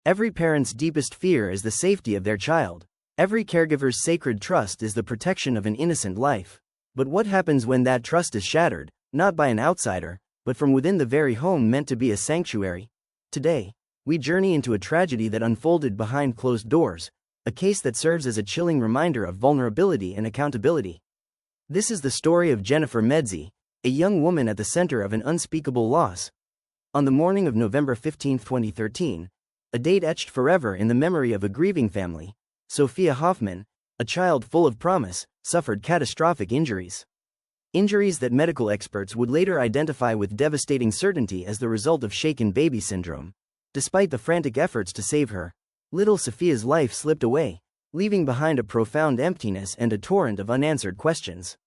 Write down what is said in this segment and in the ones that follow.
Every parent's deepest fear is the safety of their child. Every caregiver's sacred trust is the protection of an innocent life. But what happens when that trust is shattered, not by an outsider, but from within the very home meant to be a sanctuary? Today, we journey into a tragedy that unfolded behind closed doors, a case that serves as a chilling reminder of vulnerability and accountability. This is the story of Jennifer Medzie, a young woman at the center of an unspeakable loss. On the morning of November 15, 2013, a date etched forever in the memory of a grieving family, Sophia Hoffman, a child full of promise, suffered catastrophic injuries. Injuries that medical experts would later identify with devastating certainty as the result of shaken baby syndrome. Despite the frantic efforts to save her, little Sophia's life slipped away, leaving behind a profound emptiness and a torrent of unanswered questions.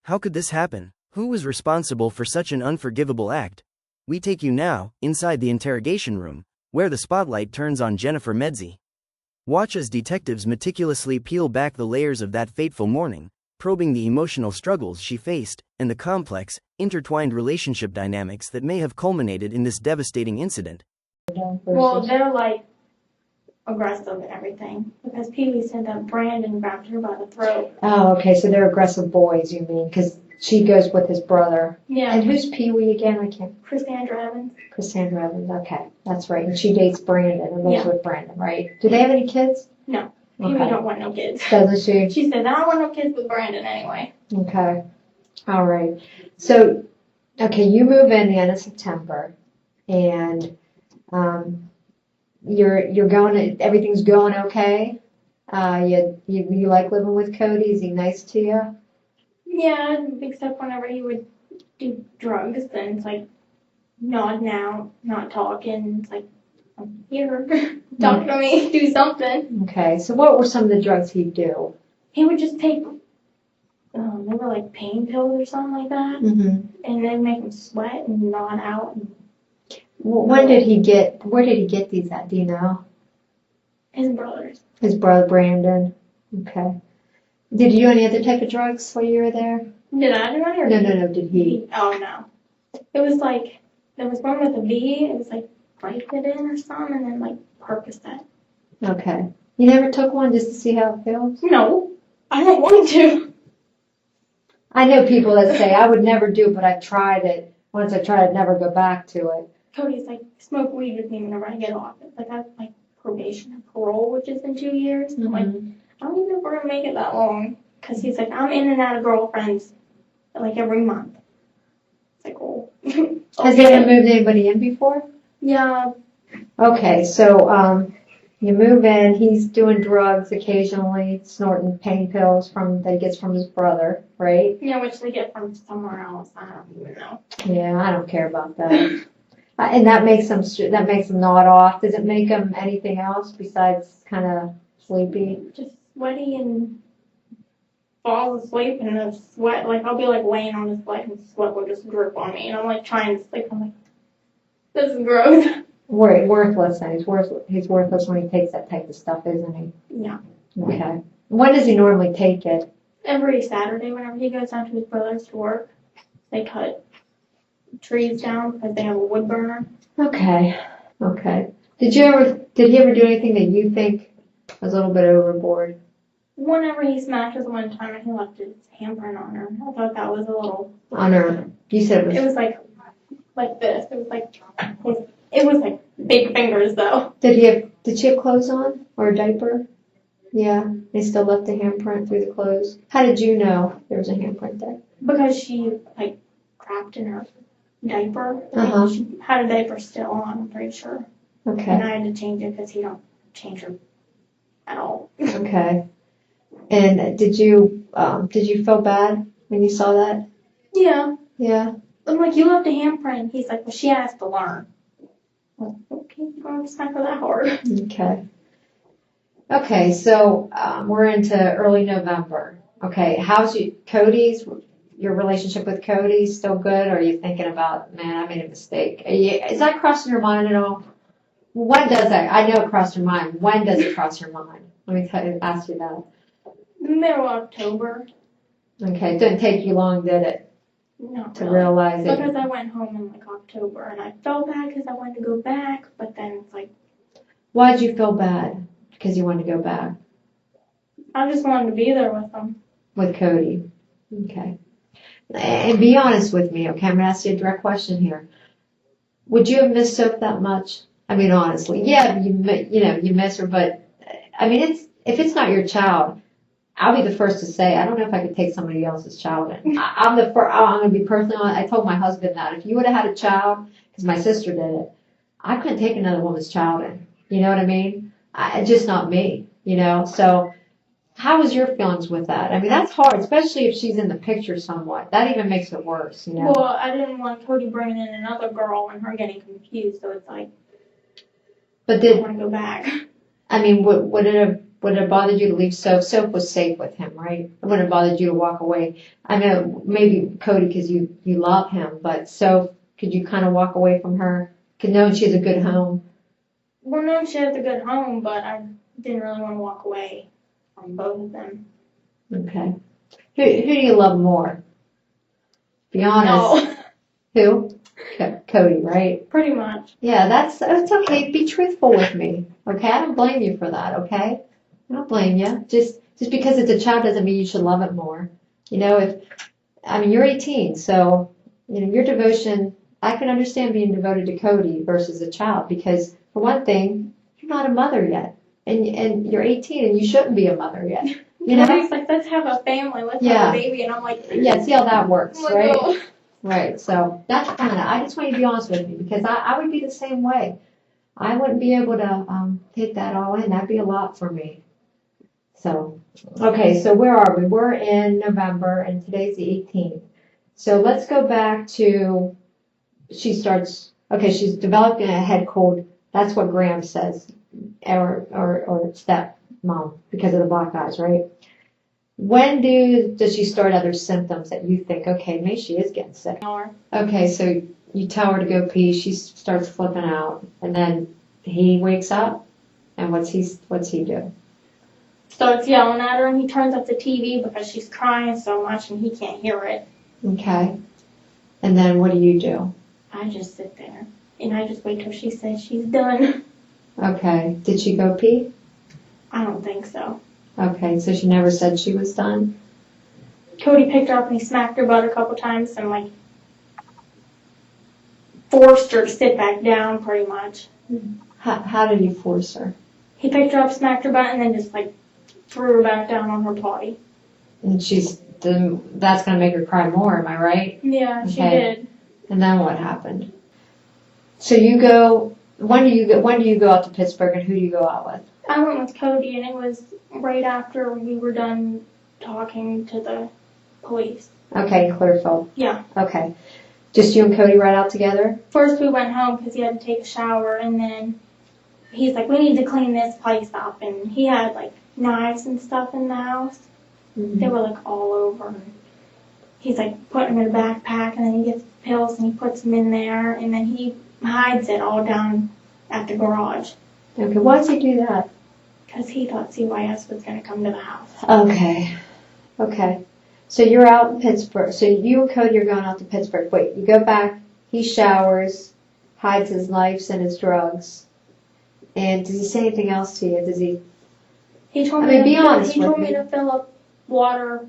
How could this happen? Who was responsible for such an unforgivable act? We take you now, inside the interrogation room, where the spotlight turns on Jennifer Medzie. Watch as detectives meticulously peel back the layers of that fateful morning, probing the emotional struggles she faced, and the complex, intertwined relationship dynamics that may have culminated in this devastating incident. Well, they're like aggressive and everything, because Pee-wee said that Brandon grabbed her by the throat. Oh, okay, so they're aggressive boys, you mean, because she goes with his brother. Yeah. And who's Pee-wee again? I can't. Cassandra Evans. Cassandra Evans, okay, that's right. And she dates Brandon and lives Yeah. with Brandon, right? Do they have any kids? No. Pee-wee Okay. don't want no kids. Doesn't she? She said, I don't want no kids with Brandon anyway. Okay. All right. So, okay, you move in the end of September, and you're going. Everything's going okay. You like living with Cody? Is he nice to you? Yeah, except whenever he would do drugs, then it's like nodding out, not talking. It's like, I'm here, talk to me, do something. Okay. So, what were some of the drugs he'd do? He would just take, they were like pain pills or something like that, Mm-hmm. and then make him sweat and nod out. And When did he get? Where did he get these at? Do you know? his brothers. His brother Brandon. Okay. Did you do any other type of drugs while you were there? Did I do it or No. Did he? Oh, no. It was like, there was one with a V, it was like Vicodin or something, and then like Percocet. Okay. You never took one just to see how it feels? No, I don't want to. I know people that say, I would never do it, but I tried it. Once I tried it, I'd never go back to it. Cody's like, smoke weed with me whenever I get off it. Like, I have like probation and parole, which is in 2 years. And I'm like, I don't even know if we're going to make it that long. Because he's like, I'm in and out of girlfriends like every month. It's like, oh. Has he ever moved anybody in before? Yeah. Okay, so you move in, he's doing drugs occasionally, snorting pain pills that he gets from his brother, right? Yeah, which they get from somewhere else. I don't even know. Yeah, I don't care about that. And that makes him nod off. Does it make him anything else besides kind of sleepy? Just sweaty and falls asleep and the sweat, like I'll be like laying on his bed and sweat will just drip on me and I'm like trying to sleep. I'm like, this is gross. Worthless, and he's worthless when he takes that type of stuff, isn't he? Yeah. Okay. When does he normally take it? Every Saturday whenever he goes down to his brother's to work, they cut trees down because they have a wood burner. Okay. Did he ever do anything that you think was a little bit overboard? Whenever he smacked us one time and he left his handprint on her, I thought that was a little. On her, you said it was like this. It was like big fingers though. Did she have clothes on or a diaper? Yeah, they still left the handprint through the clothes. How did you know there was a handprint there? Because she like crapped in her diaper. Uh-huh. She had a diaper still on, I'm pretty sure. Okay. And I had to change it because he don't change her at all. Okay. And did you feel bad when you saw that? Yeah. Yeah. I'm like, you left a handprint. He's like, well, she has to learn. I'm like, okay, you don't have to smack her that hard. Okay, so we're into early November. Okay, how's your relationship with Cody still good, or are you thinking about, man, I made a mistake? Is that crossing your mind at all? When does that? I know it crossed your mind. When does it cross your mind? Let me ask you that. Middle of October. Okay, it didn't take you long, did it? No. To realize it? Because I went home in like October and I felt bad because I wanted to go back, but then it's like. Why did you feel bad? Because you wanted to go back I just wanted to be there with them. with Cody. Okay. And be honest with me, okay? I'm going to ask you a direct question here. Would you have missed Soph that much? I mean, honestly. Yeah, you miss her, but I mean, if it's not your child, I'll be the first to say, I don't know if I could take somebody else's child in. I'm going to be personally honest. I told my husband that if you would have had a child, because my sister did it, I couldn't take another woman's child in. You know what I mean? Just not me, So how was your feelings with that? I mean, that's hard, especially if she's in the picture somewhat. That even makes it worse, Well, I didn't want Cody bringing in another girl and her getting confused, so it's like, But I want to go back. I mean, would it have bothered you to leave Soph? Soph was safe with him, right? It wouldn't have bothered you to walk away. I know maybe Cody because you love him, but Soph, could you kind of walk away from her? Knowing she has a good home. Well, no, she has a good home, but I didn't really want to walk away from both of them. Okay. Who do you love more? Be honest. No. Who? Cody, right? Pretty much. Yeah, that's okay. Be truthful with me, okay? I don't blame you for that, okay? I don't blame you. Just because it's a child doesn't mean you should love it more. You're 18, so your devotion. I can understand being devoted to Cody versus a child because, for one thing, you're not a mother yet, and you're 18 and you shouldn't be a mother yet. He's like, let's have a family, let's have a baby, and I'm like, yeah, see how that works, like, right? oh. Right. So that's kind of. I just want you to be honest with me because I would be the same way. I wouldn't be able to take that all in. That'd be a lot for me. So, okay. So where are we? We're in November, and today's the 18th. So let's go back to. She's developing a head cold. That's what Graham says, or stepmom, because of the black eyes, right? When does she start other symptoms that you think, okay, maybe she is getting sick? Okay, so you tell her to go pee. She starts flipping out, and then he wakes up, and what's he do? Starts yelling at her, and he turns up the TV because she's crying so much, and he can't hear it. Okay, and then what do you do? I just sit there, and I just wait till she says she's done. Okay. Did she go pee? I don't think so. Okay, so she never said she was done? Cody picked her up and he smacked her butt a couple times and, forced her to sit back down, pretty much. How did he force her? He picked her up, smacked her butt, and then just, threw her back down on her potty. And that's going to make her cry more, am I right? Yeah, okay. She did. And then what happened? So you go, when do you go out to Pittsburgh and who do you go out with? I went with Cody and it was right after we were done talking to the police. Okay, Clearfield. Yeah. Okay. Just you and Cody right out together? First we went home because he had to take a shower and then he's like, we need to clean this place up, and he had knives and stuff in the house. Mm-hmm. They were all over. He's putting them in a backpack, and then he gets pills and he puts them in there, and then he hides it all down at the garage. Okay, why does he do that? Because he thought CYS was going to come to the house. Okay. So you're out in Pittsburgh. So you and Cody are going out to Pittsburgh. Wait, you go back, he showers, hides his knives and his drugs. And does he say anything else to you? Does he? He told me. Be honest with me. He told me to fill up water,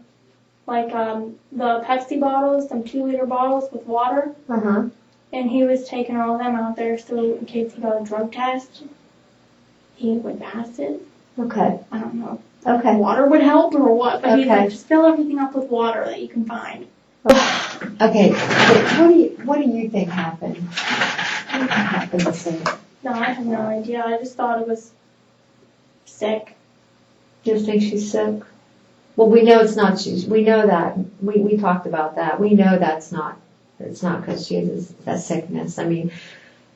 the Pepsi bottles, some 2-liter bottles with water. Uh-huh. And he was taking all of them out there so in case he got a drug test, he would pass it. Okay. I don't know. Okay. Water would help or what, but okay. he's like, just fill everything up with water that you can find. Okay. What do you think happened? What happened to Sam? No, I have no idea. I just thought it was sick. You just think she's sick? Well, we know it's not. We know that. We talked about that. We know that's not. It's not because she has that sickness. I mean,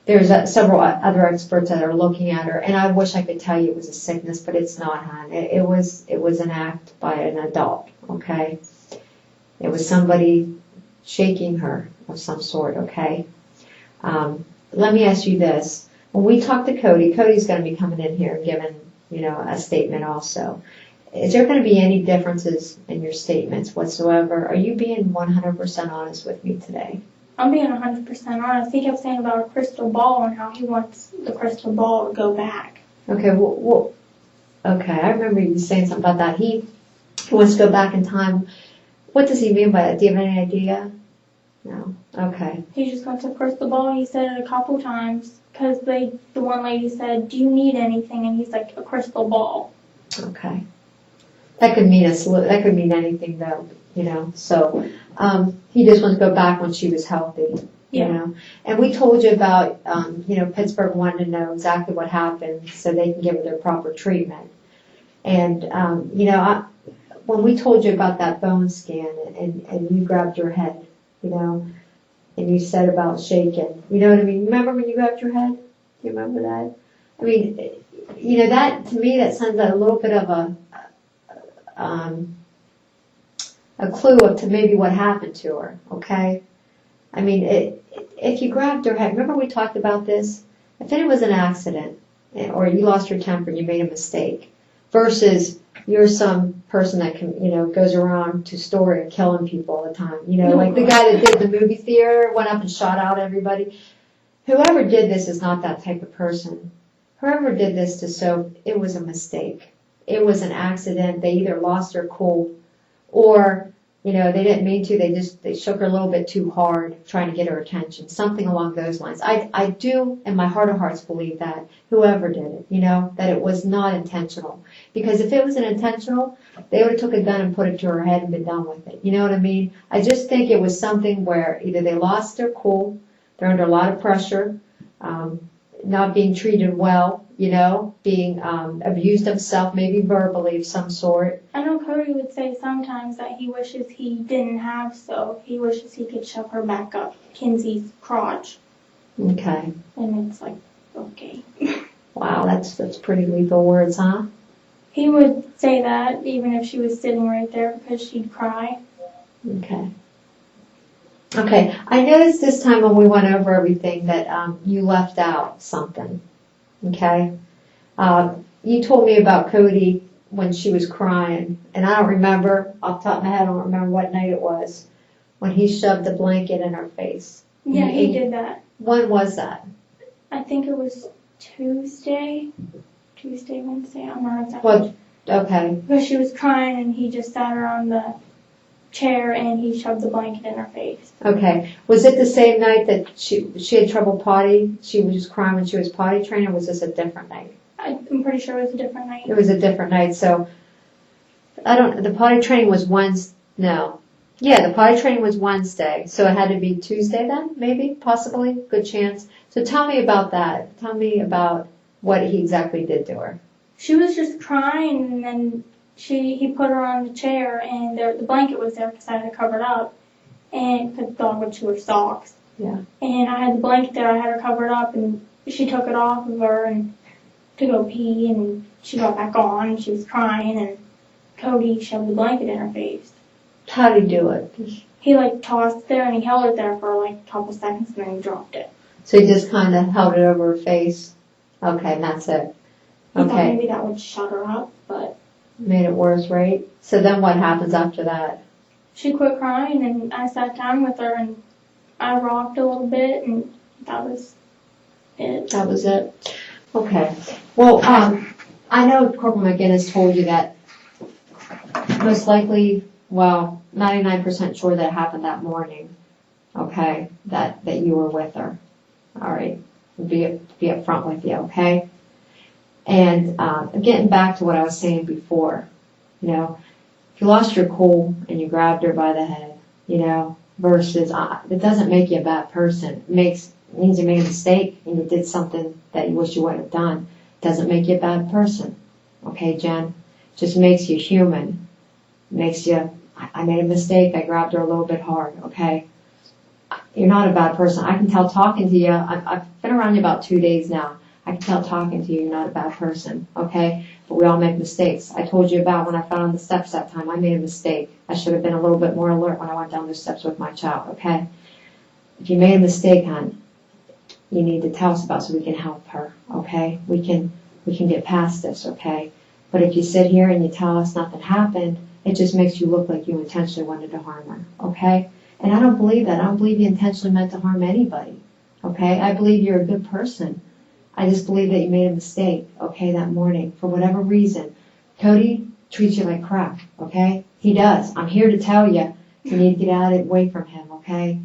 there's several other experts that are looking at her, and I wish I could tell you it was a sickness, but it's not, hon. It was an act by an adult. Okay, it was somebody shaking her of some sort. Okay. Let me ask you this: when we talk to Cody, Cody's going to be coming in here and giving a statement also. Is there going to be any differences in your statements whatsoever? Are you being 100% honest with me today? I'm being 100% honest. He kept saying about a crystal ball and how he wants the crystal ball to go back. Okay, okay, I remember you saying something about that. He wants to go back in time. What does he mean by that? Do you have any idea? No. Okay. He just got to crystal ball. He said it a couple times because the one lady said, "Do you need anything?" And he's like, "A crystal ball." Okay. That could mean that could mean anything though, you know. So, he just wants to go back when she was healthy. Yeah. You know, and we told you about, Pittsburgh wanted to know exactly what happened so they can give her their proper treatment. And, when we told you about that bone scan and you grabbed your head, and you said about shaking, you know what I mean? Remember when you grabbed your head? Do you remember that? I mean, that, to me, that sends out a little bit of a clue up to maybe what happened to her, okay? I mean, if you grabbed her head, remember we talked about this? If it was an accident, or you lost your temper and you made a mistake, versus you're some person that can, goes around to story and killing people all the time. Like the guy that did the movie theater, went up and shot out everybody. Whoever did this is not that type of person. Whoever did this to Soph, it was a mistake. It was an accident. They either lost their cool or they didn't mean to. They shook her a little bit too hard, trying to get her attention. Something along those lines. I do, in my heart of hearts, believe that whoever did it, that it was not intentional. Because if it was an intentional, they would have took a gun and put it to her head and been done with it. You know what I mean? I just think it was something where either they lost their cool, they're under a lot of pressure, not being treated well, being abused himself, maybe verbally of some sort. I know Cody would say sometimes that he wishes he didn't have Soph. He wishes he could shove her back up Kinsey's crotch. Okay. And it's like, okay. Wow, that's pretty lethal words, huh? He would say that even if she was sitting right there because she'd cry. Okay. Okay, I noticed this time when we went over everything that you left out something. Okay? You told me about Cody when she was crying, and I don't remember, off the top of my head, I don't remember what night it was, when he shoved the blanket in her face. Yeah, he did that. When was that? I think it was Wednesday, I'm not exactly. What? Okay. Because she was crying and he just sat her on the chair and he shoved the blanket in her face. Okay. Was it the same night that she had trouble potty? She was just crying when she was potty trained, or was this a different night? I'm pretty sure it was a different night. It was a different night, so the potty training was Wednesday. No. Yeah, the potty training was Wednesday, so it had to be Tuesday then, maybe, possibly, good chance. So tell me about that. Tell me about what he exactly did to her. She was just crying, and then he put her on the chair, and the blanket was there because I had it covered up, and the dog would chew her socks. Yeah. And I had the blanket there, I had her covered up, and she took it off of her and to go pee, and she got back on, and she was crying, and Cody shoved the blanket in her face. How did he do it? He tossed it there, and he held it there for a couple seconds, and then he dropped it. So he just kind of held it over her face. Okay, and that's it. He thought maybe that would shut her up, but made it worse, right? So then what happens after that? She quit crying, and I sat down with her, and I rocked a little bit, and that was it. That was it? Okay. Well, I know Corporal McGinnis told you that most likely, 99% sure that it happened that morning, okay, that you were with her. All right. Be up front with you, okay? And getting back to what I was saying before, if you lost your cool and you grabbed her by the head, versus it doesn't make you a bad person. It means you made a mistake and you did something that you wish you wouldn't have done. It doesn't make you a bad person, okay, Jen? It just makes you human. It makes you, I made a mistake, I grabbed her a little bit hard, okay? You're not a bad person. I can tell talking to you, I've been around you about 2 days now. I can tell talking to you you're not a bad person, okay? But we all make mistakes. I told you about when I fell on the steps that time. I made a mistake. I should have been a little bit more alert when I went down those steps with my child, okay? If you made a mistake, hon, you need to tell us about it so we can help her, okay? We can get past this, okay? But if you sit here and you tell us nothing happened, it just makes you look like you intentionally wanted to harm her, okay? And I don't believe that. I don't believe you intentionally meant to harm anybody, okay? I believe you're a good person. I just believe that you made a mistake, okay, that morning, for whatever reason. Cody treats you like crap, okay? He does. I'm here to tell you, you need to get out of it, away from him, okay?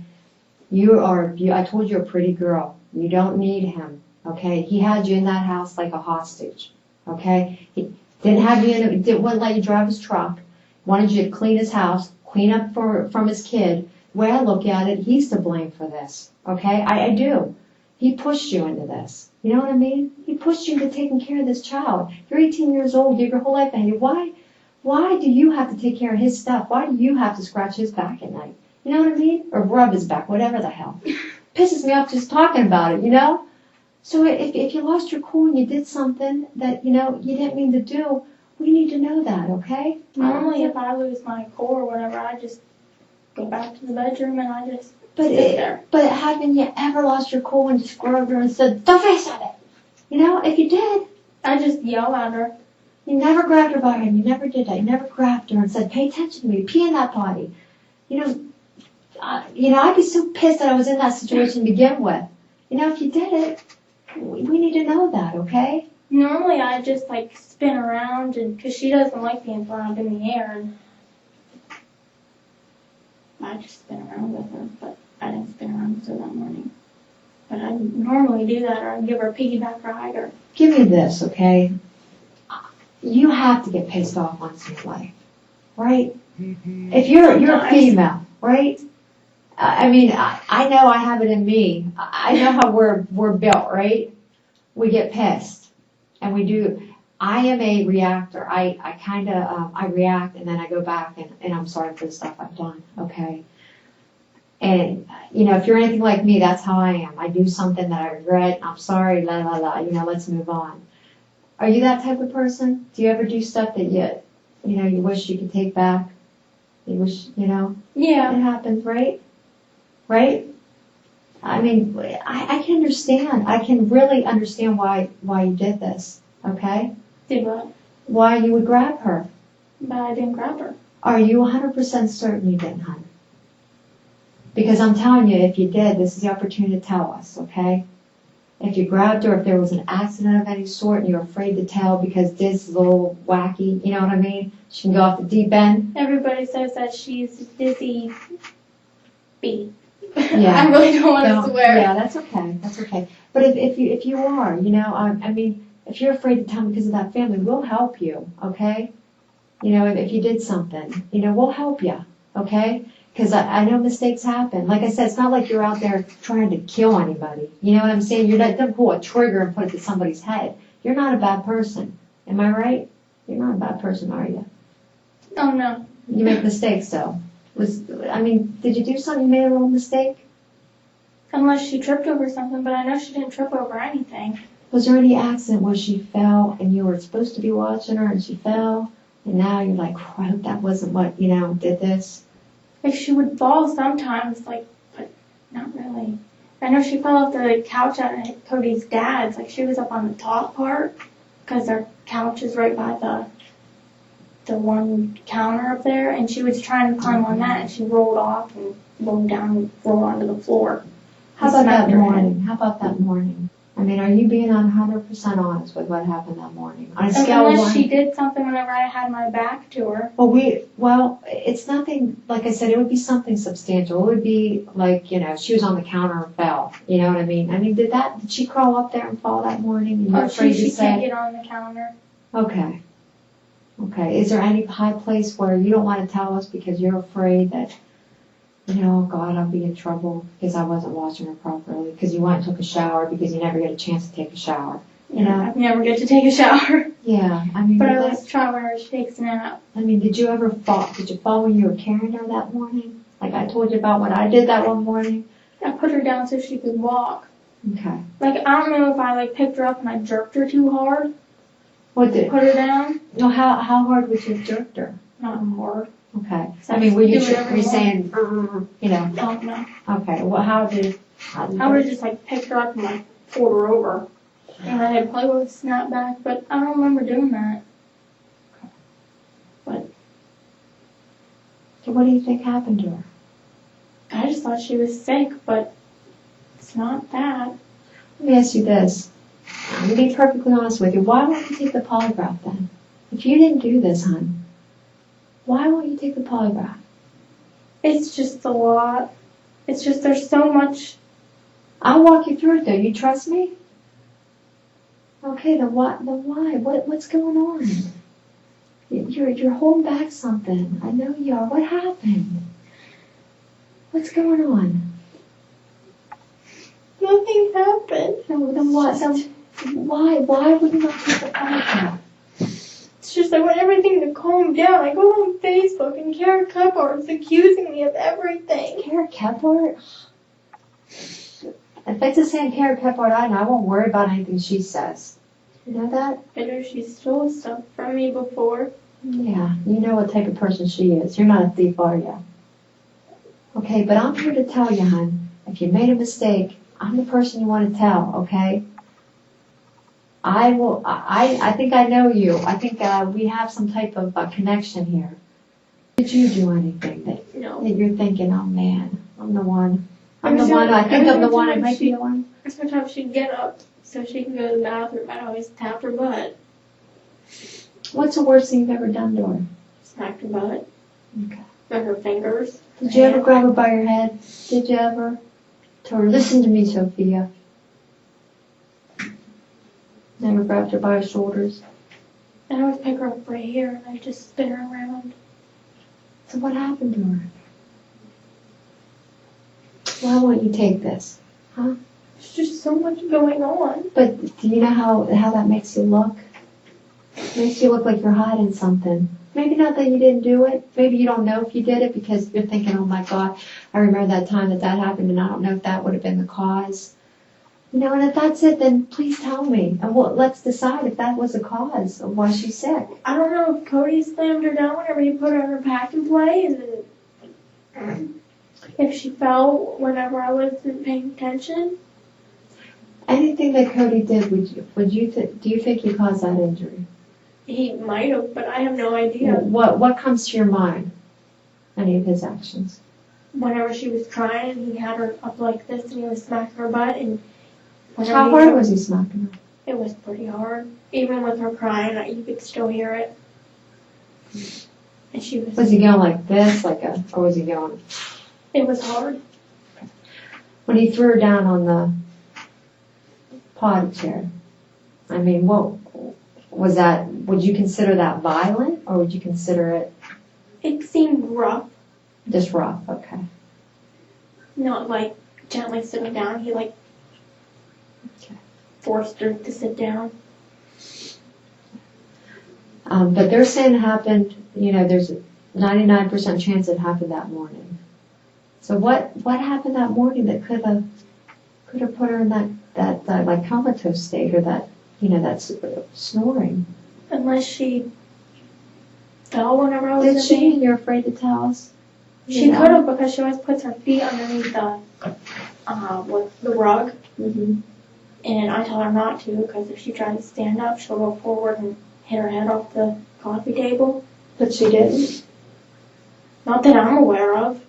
I told you, a pretty girl. You don't need him, okay? He had you in that house like a hostage, okay? He didn't have you wouldn't let you drive his truck, wanted you to clean his house, clean up from his kid. The way I look at it, he's to blame for this, okay? I do. He pushed you into this. You know what I mean? He pushed you into taking care of this child. You're 18 years old. You have your whole life ahead of you. Why do you have to take care of his stuff? Why do you have to scratch his back at night? You know what I mean? Or rub his back, whatever the hell. Pisses me off just talking about it, you know? So if you lost your cool and you did something that, you know, you didn't mean to do, we need to know that, okay? Normally, if I lose my cool or whatever, I just go back to the bedroom and I just sit there. But haven't you ever lost your cool and just grabbed her and said, "Don't face at it"? You know, if you did, I just yell at her. You never grabbed her by her hand. You never did that. You never grabbed her and said, "Pay attention to me. Pee in that potty." You know, I'd be so pissed that I was in that situation to begin with. You know, if you did it, we need to know that, okay? Normally, I just like spin around, and because she doesn't like being thrown up in the air, and I just spin around with her. But I didn't spin around with her that morning. But I normally do that, or I give her a piggyback ride, or. Give me this, okay? You have to get pissed off once in your life, right? Mm-hmm. If you're a female, right? I mean, I know I have it in me. I know how we're built, right? We get pissed, and we do. I am a reactor. I kind of I react, and then I go back and I'm sorry for the stuff I've done, okay? And, you know, if you're anything like me, that's how I am. I do something that I regret, and I'm sorry, la la la, you know, let's move on. Are you that type of person? Do you ever do stuff that you wish you could take back? You wish, you know? Yeah. It happens, right? Right? I mean, I can understand. I can really understand why you did this, okay? Did what? Why you would grab her. But I didn't grab her. Are you 100% certain you didn't, hon? Because I'm telling you, if you did, this is the opportunity to tell us, okay? If you grabbed her, if there was an accident of any sort and you're afraid to tell because this is a little wacky, you know what I mean? She can go off the deep end. Everybody says that she's dizzy B. Yeah. I really don't want to swear. Yeah, that's okay. That's okay. But if you are, you know, I mean, if you're afraid to tell me because of that family, we'll help you, okay? You know, if you did something, you know, we'll help you, okay? Because I know mistakes happen. Like I said, it's not like you're out there trying to kill anybody. You know what I'm saying? You're not, don't pull a trigger and put it to somebody's head. You're not a bad person. Am I right? You're not a bad person, are you? Oh, no. You make mistakes, though. Did you do something? You made a little mistake? Unless she tripped over something, but I know she didn't trip over anything. Was there any accident where she fell and you were supposed to be watching her and she fell? And now you're like, oh, I hope that wasn't what, you know, did this? Like, she would fall sometimes, like, but not really. I know she fell off the couch at Cody's dad's. Like, she was up on the top part, because their couch is right by the one counter up there, and she was trying to climb on that, and she rolled off and rolled down and rolled onto the floor. How about that morning? How about that morning? I mean, are you being 100% honest with what happened that morning? On a scale of 1, she did something whenever I had my back to her. Well, it's nothing, like I said, it would be something substantial. It would be like, you know, she was on the counter and fell. You know what I mean? did she crawl up there and fall that morning? And She can't get on the counter. Okay. Okay. Is there any high place where you don't want to tell us because you're afraid that, you know, God, I'll be in trouble because I wasn't washing her properly, because you went and took a shower because you never get a chance to take a shower, you know? I never get to take a shower. Yeah, But I always try when her she takes a nap. Did you ever fall? Did you fall when you were carrying her that morning? Like I told you about when I did that one morning? I put her down so she could walk. Okay. Like, I don't know if I, picked her up and I jerked her too hard. What did? Put her down. No, how hard would you have jerked her? Not hard. Okay. So were you saying, you know? No, no. Okay. Well, I would have just, picked her up and, pulled her over. And then I'd play with a snapback, but I don't remember doing that. But. So what do you think happened to her? I just thought she was sick, but it's not that. Let me ask you this. I'm going to be perfectly honest with you. Why won't you take the polygraph then? If you didn't do this, hon, why won't you take the polygraph? It's just a lot. It's just there's so much. I'll walk you through it though. You trust me? Okay, then what? Then why? What's going on? You're holding back something. I know you are. What happened? What's going on? Nothing happened. No, then what? Then why? Why would you not take the polygraph? It's just I want everything to calm down. I go on Facebook and Kara Cupboard's accusing me of everything. Kara Kephart? If it's the same Kara Kephart I know, I won't worry about anything she says. You know that? I know she stole stuff from me before. Yeah, you know what type of person she is. You're not a thief, are you? Okay, but I'm here to tell you, hon, if you made a mistake, I'm the person you want to tell, okay? I think I know you. I think we have some type of connection here. Did you do anything that you're thinking, oh man, I'm the one. I think I'm the one. I might be the one. Sometimes she'd get up so she can go to the bathroom. I'd always tap her butt. What's the worst thing you've ever done to her? Smacked her butt. Okay. With her fingers. Did you ever grab her by your head? Did you ever? Tell her, listen to me, Sophia. Never grabbed her by her shoulders. I always pick her up right here and I just spin her around. So what happened to her? Why won't you take this? Huh? There's just so much going on. But do you know how that makes you look? It makes you look like you're hiding something. Maybe not that you didn't do it. Maybe you don't know if you did it because you're thinking, oh my God, I remember that time that happened and I don't know if that would have been the cause. You know, and if that's it, then please tell me. And let's decide if that was the cause of why she's sick. I don't know if Cody slammed her down whenever he put her in her pack and play, and then if she fell whenever I wasn't paying attention. Anything that Cody did, do you think he caused that injury? He might have, but I have no idea. What comes to your mind? Any of his actions? Whenever she was crying, he had her up like this, and he was smacking her butt, and how hard was he smacking her? It was pretty hard. Even with her crying, you could still hear it. And she was... Was he going like this, or was he going... It was hard. When he threw her down on the potty chair, I mean, what was that? Would you consider that violent, or would you consider it... It seemed rough. Just rough, okay. Not like gently sitting down. He forced her to sit down. But they're saying it happened, there's a 99% chance it happened that morning. So what happened that morning that could have put her in that like comatose state, or that snoring? Unless she fell whenever I was Did in she? pain. And you're afraid to tell us? She could have, because she always puts her feet underneath the rug. Mm-hmm. And I tell her not to, because if she tries to stand up, she'll go forward and hit her head off the coffee table. But she didn't? Not that I'm aware of.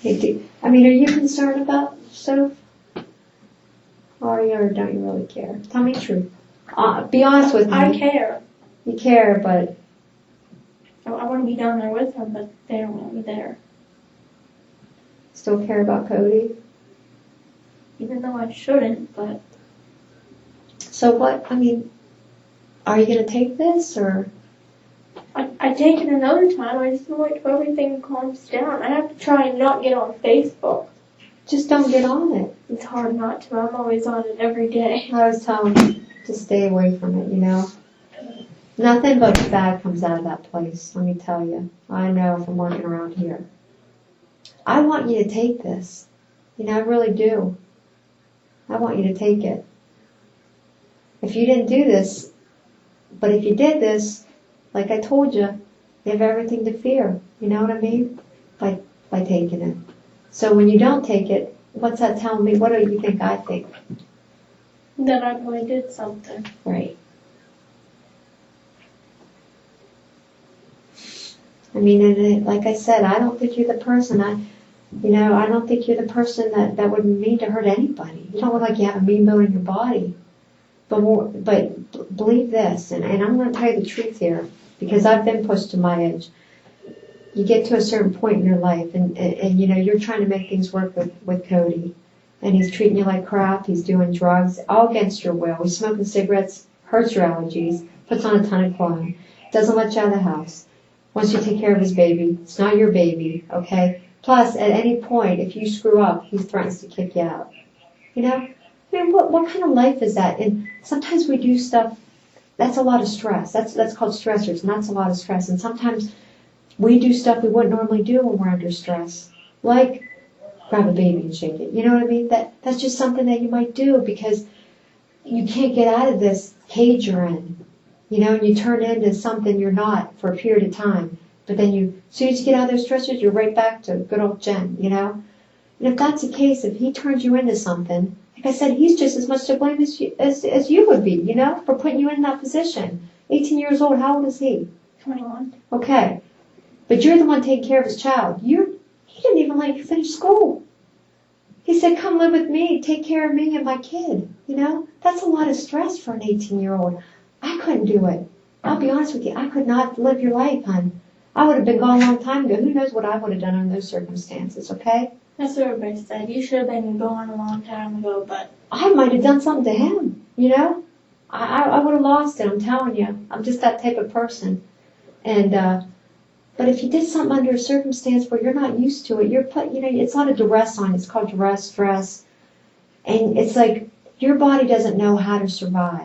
Are you concerned about Soph? Or don't you really care? Tell me the truth. Be honest with me. I care. You care, but... I want to be down there with her, but they don't want me there. Still care about Cody? Even though I shouldn't, but... So what, are you going to take this, or? I take it another time. I just wait till everything calms down. I have to try and not get on Facebook. Just don't get on it. It's hard not to. I'm always on it every day. I was telling you to stay away from it, Nothing but bad comes out of that place, let me tell you. I know from working around here. I want you to take this. I really do. I want you to take it. If you didn't do this, but if you did this, like I told you, you have everything to fear. You know what I mean? By taking it. So when you don't take it, what's that telling me? What do you think I think? That I probably did something. Right. Like I said, I don't think you're the person. I don't think you're the person that would mean to hurt anybody. You don't look like you have a mean bone in your body. But believe this, and I'm going to tell you the truth here, because I've been pushed to my edge. You get to a certain point in your life, and you know, you're trying to make things work with Cody, and he's treating you like crap, he's doing drugs, all against your will. He's smoking cigarettes, hurts your allergies, puts on a ton of cologne, doesn't let you out of the house, wants you to take care of his baby. It's not your baby, okay? Plus, at any point, if you screw up, he threatens to kick you out. You know? I mean, what kind of life is that? And sometimes we do stuff, that's a lot of stress. That's called stressors, and that's a lot of stress. And sometimes we do stuff we wouldn't normally do when we're under stress. Like grab a baby and shake it. You know what I mean? That's just something that you might do because you can't get out of this cage you're in. You know, and you turn into something you're not for a period of time. But then as soon as you get out of those stressors, you're right back to good old Jen, you know? And if that's the case, if he turns you into something, like I said, he's just as much to blame as you would be, you know, for putting you in that position. 18 years old, how old is he? 21. Okay. But you're the one taking care of his child. He didn't even let you finish school. He said, come live with me, take care of me and my kid, you know? That's a lot of stress for an 18-year-old. I couldn't do it. I'll be honest with you, I could not live your life, hon. I would have been gone a long time ago. Who knows what I would have done in those circumstances, okay? That's what everybody said. You should have been gone a long time ago, but I might have done something to him, you know? I would have lost it, I'm telling you. I'm just that type of person. And, but if you did something under a circumstance where you're not used to it, it's a lot of duress on it. It's called duress, stress. And it's like your body doesn't know how to survive.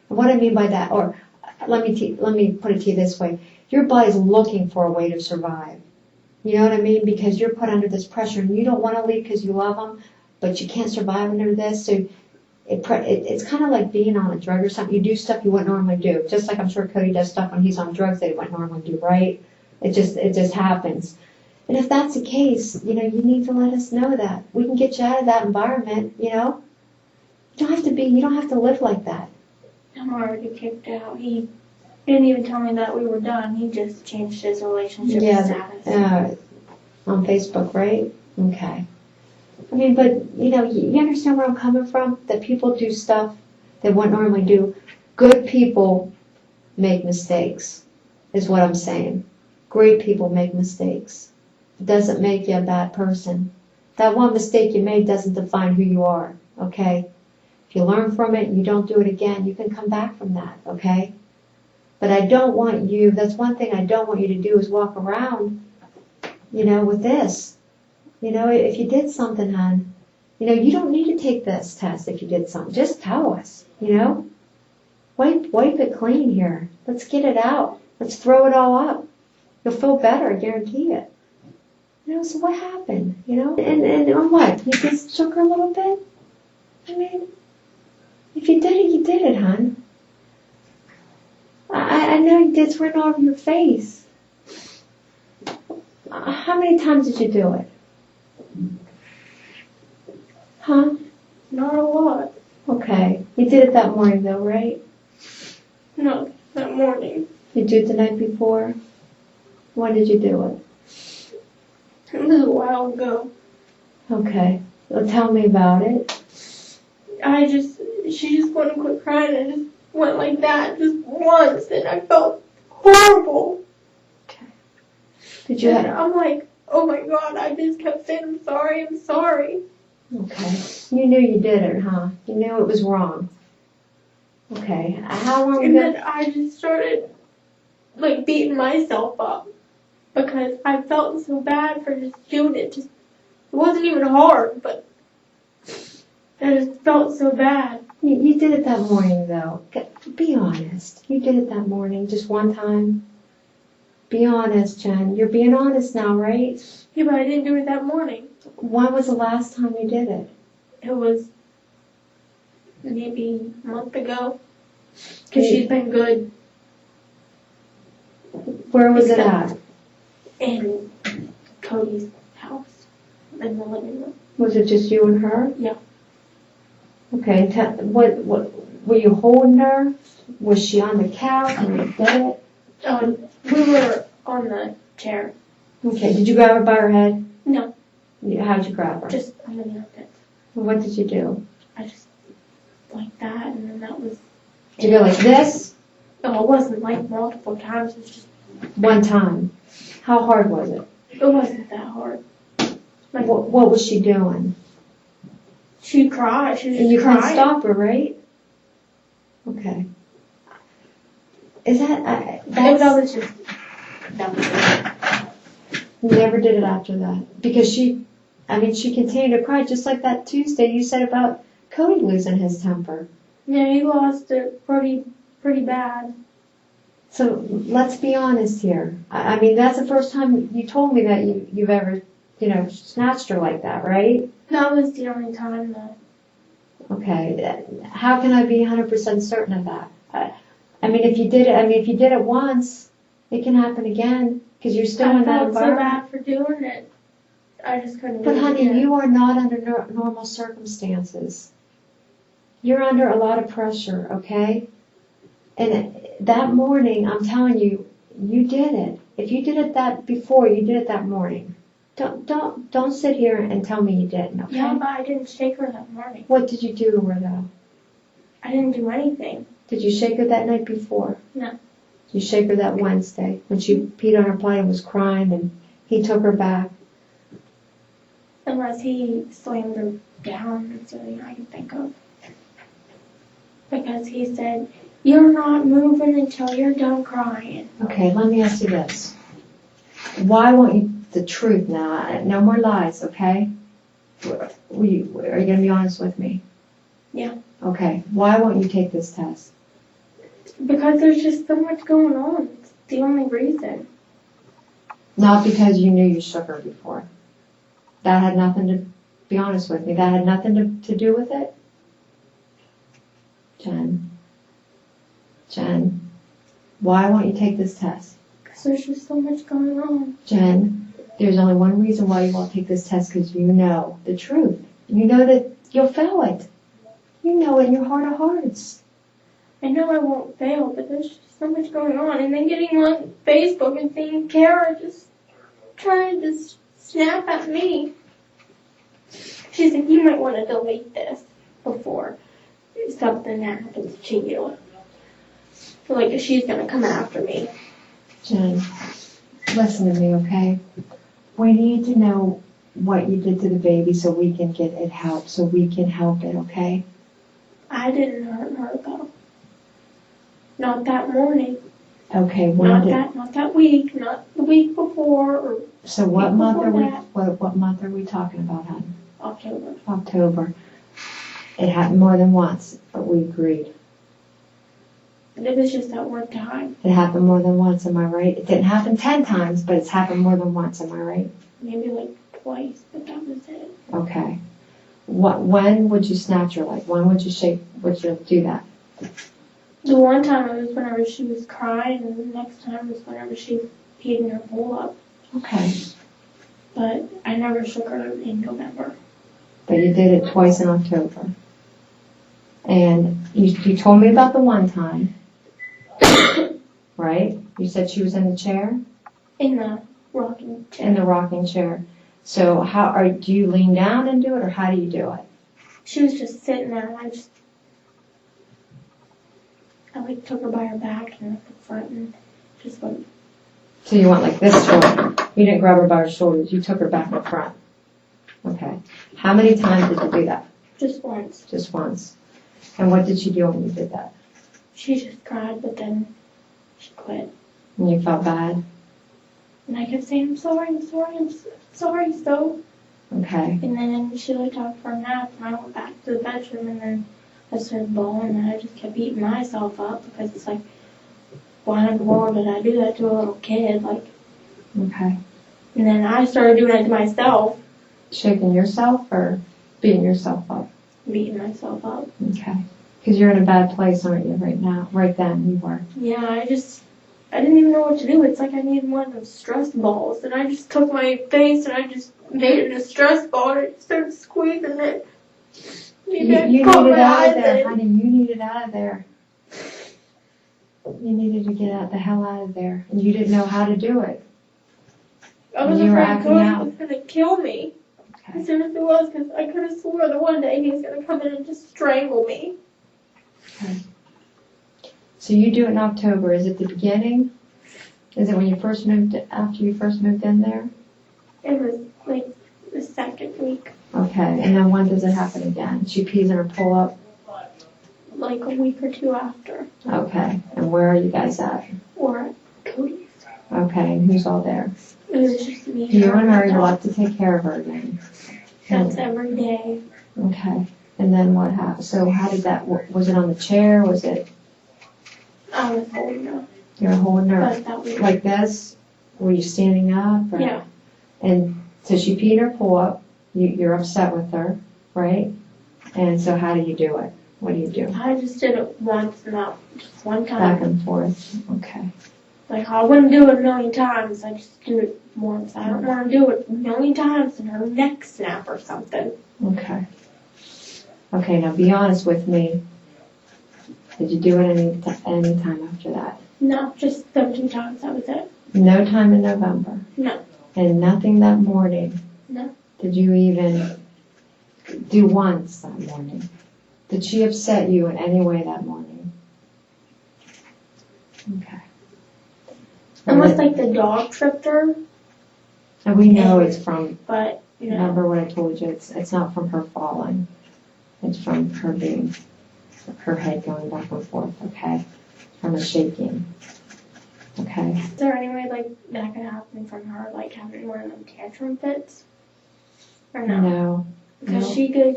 And what I mean by that, or let me put it to you this way. Your body's looking for a way to survive. You know what I mean? Because you're put under this pressure and you don't want to leave because you love them, but you can't survive under this. So it's kind of like being on a drug or something. You do stuff you wouldn't normally do. Just like I'm sure Cody does stuff when he's on drugs that he wouldn't normally do, right? It just happens. And if that's the case, you know, you need to let us know that. We can get you out of that environment, you know? You don't have to live like that. I'm already kicked out. He didn't even tell me that we were done. He just changed his relationship status. On Facebook, right? Okay. I mean, but, you know, you understand where I'm coming from? That people do stuff they wouldn't normally do. Good people make mistakes, is what I'm saying. Great people make mistakes. It doesn't make you a bad person. That one mistake you made doesn't define who you are, okay? If you learn from it and you don't do it again, you can come back from that, okay? But I don't want you, that's one thing I don't want you to do is walk around, you know, with this. You know, if you did something, hon, you know, you don't need to take this test if you did something. Just tell us, you know? Wipe it clean here. Let's get it out. Let's throw it all up. You'll feel better, I guarantee it. You know, so what happened, you know? And what? You just shook her a little bit? I mean, if you did it, you did it, hon. I know you did. It's written all over your face. How many times did you do it? Huh? Not a lot. Okay. You did it that morning, though, right? No, that morning. You did it the night before? When did you do it? It was a while ago. Okay. Well, tell me about it. She just wouldn't quit crying and just went like that just once, and I felt horrible. Okay. Did you And I'm like, oh my God, I just kept saying, I'm sorry. Okay. You knew you did it, huh? You knew it was wrong. Okay. How long And ago? then I just started, like, beating myself up because I felt so bad for just doing it. It wasn't even hard, but I just felt so bad. You did it that morning, though. Be honest. You did it that morning, just one time. Be honest, Jen. You're being honest now, right? Yeah, but I didn't do it that morning. When was the last time you did it? It was maybe a month ago. Because she's been good. Where was it at? In Cody's house. In the living room. Was it just you and her? Yeah. Okay. What were you holding her? Was she on the couch when you did it? We were on the chair. Okay. Did you grab her by her head? No. How'd you grab her? Just under the armpits. What did you do? I just like that, and then that was Did you go like this? No, it wasn't like multiple times. It was just One time. How hard was it? it wasn't that hard. Like What was she doing? she'd cry. She was And just you couldn't crying. stop her, right? Okay. Is that, That was just that was it. never did it after that? Because she continued to cry just like that Tuesday you said about Cody losing his temper. Yeah, he lost it pretty bad. So let's be honest here. I mean, that's the first time you told me that you've ever, snatched her like that, right? That was the only time that. Okay. How can I be 100% certain of that? If you did it once, it can happen again because you're still in that I felt so environment. bad for doing it. I just couldn't do But it honey, again. you are not under normal circumstances. You're under a lot of pressure, okay? And that morning, I'm telling you, you did it. If you did it that before, you did it that morning. Don't sit here and tell me you didn't, okay? Yeah, but I didn't shake her that morning. What did you do to her though? I didn't do anything. Did you shake her that night before? No. Did you shake her that Wednesday when she peed on her plate and was crying and he took her back? Unless he slammed her down, that's the only thing I can think of. Because he said, "You're not moving until you're done crying." Okay, let me ask you this. Why won't you, the truth now, no more lies, okay? Are you going to be honest with me? Yeah. Okay, why won't you take this test? Because there's just so much going on. It's the only reason. Not because you knew you shook her before. That had nothing to, be honest with me, that had nothing to do with it? Jen, why won't you take this test? Because there's just so much going on. Jen, there's only one reason why you won't take this test, because you know the truth. You know that you'll fail it. You know it in your heart of hearts. I know I won't fail, but there's just so much going on. And then getting on Facebook and seeing Kara just trying to snap at me. She's like, "You might want to delete this before something happens to you." Like, she's going to come after me. Jen, listen to me, okay? We need to know what you did to the baby so we can get it help, so we can help it, okay? I didn't hurt her, though. Not that morning. Okay, Not that week. Not the week before. Or so what month are we, that. what month are we talking about, hon? October. October. It happened more than once, but we agreed. It was just that one time. It happened more than once, am I right? It didn't happen 10 times, but it's happened more than once, am I right? Maybe like twice, but that was it. Okay. When would you snatch her? Like, when would you do that? The one time it was whenever she was crying, and the next time was whenever she peed in her bowl up. Okay. But I never shook her in November. But you did it twice in October. And you told me about the one time, right? You said she was in the chair? In the rocking chair. In the rocking chair. So do you lean down and do it, or how do you do it? She was just sitting there, and I took her by her back and the front and just went. So you went like this shoulder. You didn't grab her by her shoulders. You took her back in front. Okay. How many times did you do that? Just once. Just once. And what did she do when you did that? She just cried, but then she quit. And you felt bad? And I kept saying, "I'm sorry, I'm sorry, I'm sorry, so." Okay. And then she looked out for a nap, and I went back to the bedroom, and then I started bawling, and I just kept beating myself up because it's like, why in the world did I do that to a little kid? Like, okay. And then I started doing it to myself. Shaking yourself or beating yourself up? Beating myself up. Okay. Because you're in a bad place, aren't you, right now? Right then, you were. Yeah, I didn't even know what to do. It's like I needed one of those stress balls, and I just took my face and I just made it a stress ball, and I just started squeezing it. You need it out of there, honey. You need it out of there. You needed to get the hell out of there. And you didn't know how to do it. I was You were afraid acting Cody out. was going to kill me. Okay. As soon as it was, because I could have swore that one day he was going to come in and just strangle me. Okay. So you do it in October. Is it the beginning? Is it when you first moved, after you first moved in there? It was like the second week, Okay, and then when does it happen again? She pees in her pull-up? like a week or two after. Okay, and where are you guys at? Or at Cody's. Okay, and who's all there? It was just me. You and her, my you dog. have to take care of her again. That's every day. Okay, and then what happened? So how did that, was it on the chair? Was it, I was holding her. you were holding her But that was like this? Were you standing up? Or? yeah. And so she peed in her pull-up. You're upset with her, right? And so how do you do it? What do you do? I just did it once, not just one Back time. and forth. Okay. Like I wouldn't do it a million times. I just do it once. I don't want to do it a million times and her neck snap or something. Okay. Okay, now be honest with me. Did you do it any time after that? No, just them 2 times. That was it. No time in November? No. And nothing that morning? No. Did you even do once that morning? Did she upset you in any way that morning? Okay. Unless like the dog tripped her, And we know it's from, but you know. remember what I told you, it's not from her falling. It's from her being, her head going back and forth, okay? From a shaking. Okay? Is there any way like that could happen from her, like having one of them tantrum fits? Or no? No. Because No.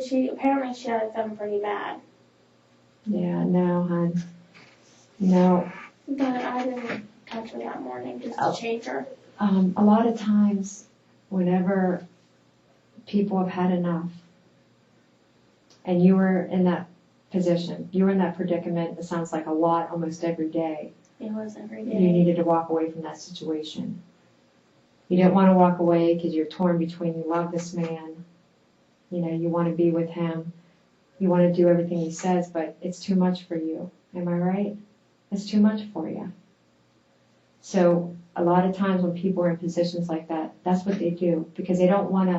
she apparently she had them pretty bad. Yeah, no, hon. No. But I didn't touch her that morning just Oh. to change her. A lot of times, whenever people have had enough, and you were in that position, you were in that predicament, it sounds like a lot almost every day, It was every day. you needed to walk away from that situation. You didn't want to walk away because you're torn between you love this man, you know, you want to be with him, you want to do everything he says, but it's too much for you. Am I right? It's too much for you. So a lot of times when people are in positions like that, that's what they do because they don't want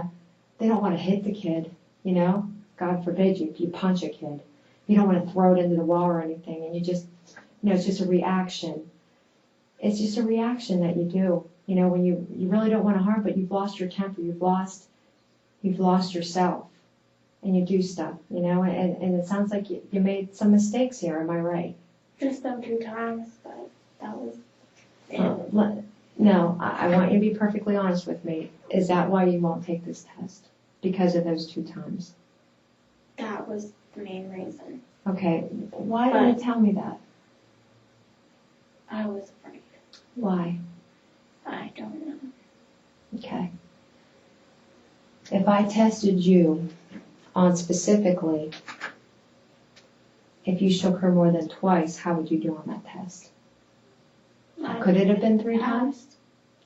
to hit the kid, you know? God forbid you punch a kid. You don't want to throw it into the wall or anything, and you just, you know, it's just a reaction. It's just a reaction that you do, you know, when you really don't want to harm, but you've lost your temper, you've lost yourself, and you do stuff, you know, and it sounds like you made some mistakes here, am I right? Just them 2 times, but that was it. No, I want you to be perfectly honest with me. Is that why you won't take this test? Because of those 2 times? That was the main reason. Okay, why didn't you tell me that? I was afraid. Why? I don't know. Okay. If I tested you on specifically, if you shook her more than twice, how would you do on that test? Could it have been 3 times?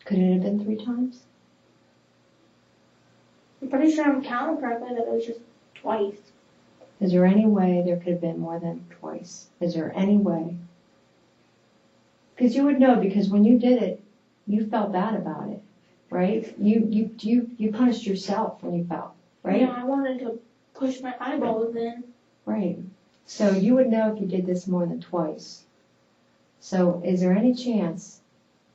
Could it have been 3 times? I'm pretty sure I'm counting correctly that it was just twice. Is there any way there could have been more than twice? Is there any way? Because you would know, because when you did it, you felt bad about it, right? You punished yourself when you felt, right? Yeah, I wanted to push my eyeballs in. Right. So you would know if you did this more than twice. So is there any chance,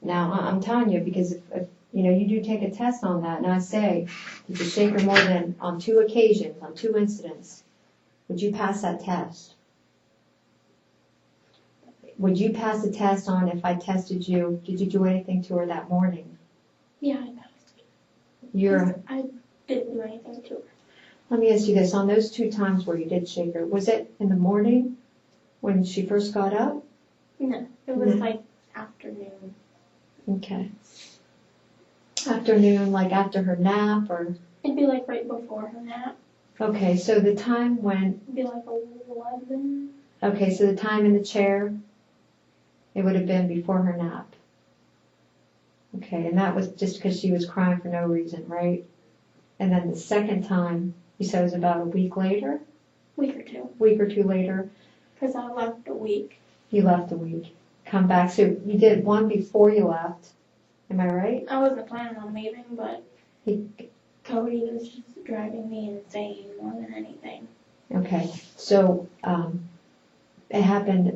now I'm telling you, because if you know, you do take a test on that, and I say, if you shake her more than on 2 occasions, on 2 incidents, would you pass that test? Would you pass the test on if I tested you, did you do anything to her that morning? Yeah, I passed. I didn't do anything to her. Let me ask you this, on those 2 times where you did shake her, was it in the morning when she first got up? No, it was No. like afternoon. Okay. Afternoon, like after her nap, or? It'd be like right before her nap. Okay, so the time when, It'd be like 11. okay, so the time in the chair, it would have been before her nap. Okay, and that was just because she was crying for no reason, right? And then the second time, you said it was about a week later? Week or 2. Week or 2 later? Because I left a week. You left a week. Come back, so you did one before you left, am I right? I wasn't planning on leaving, but He, Cody was just driving me insane more than anything. okay, so it happened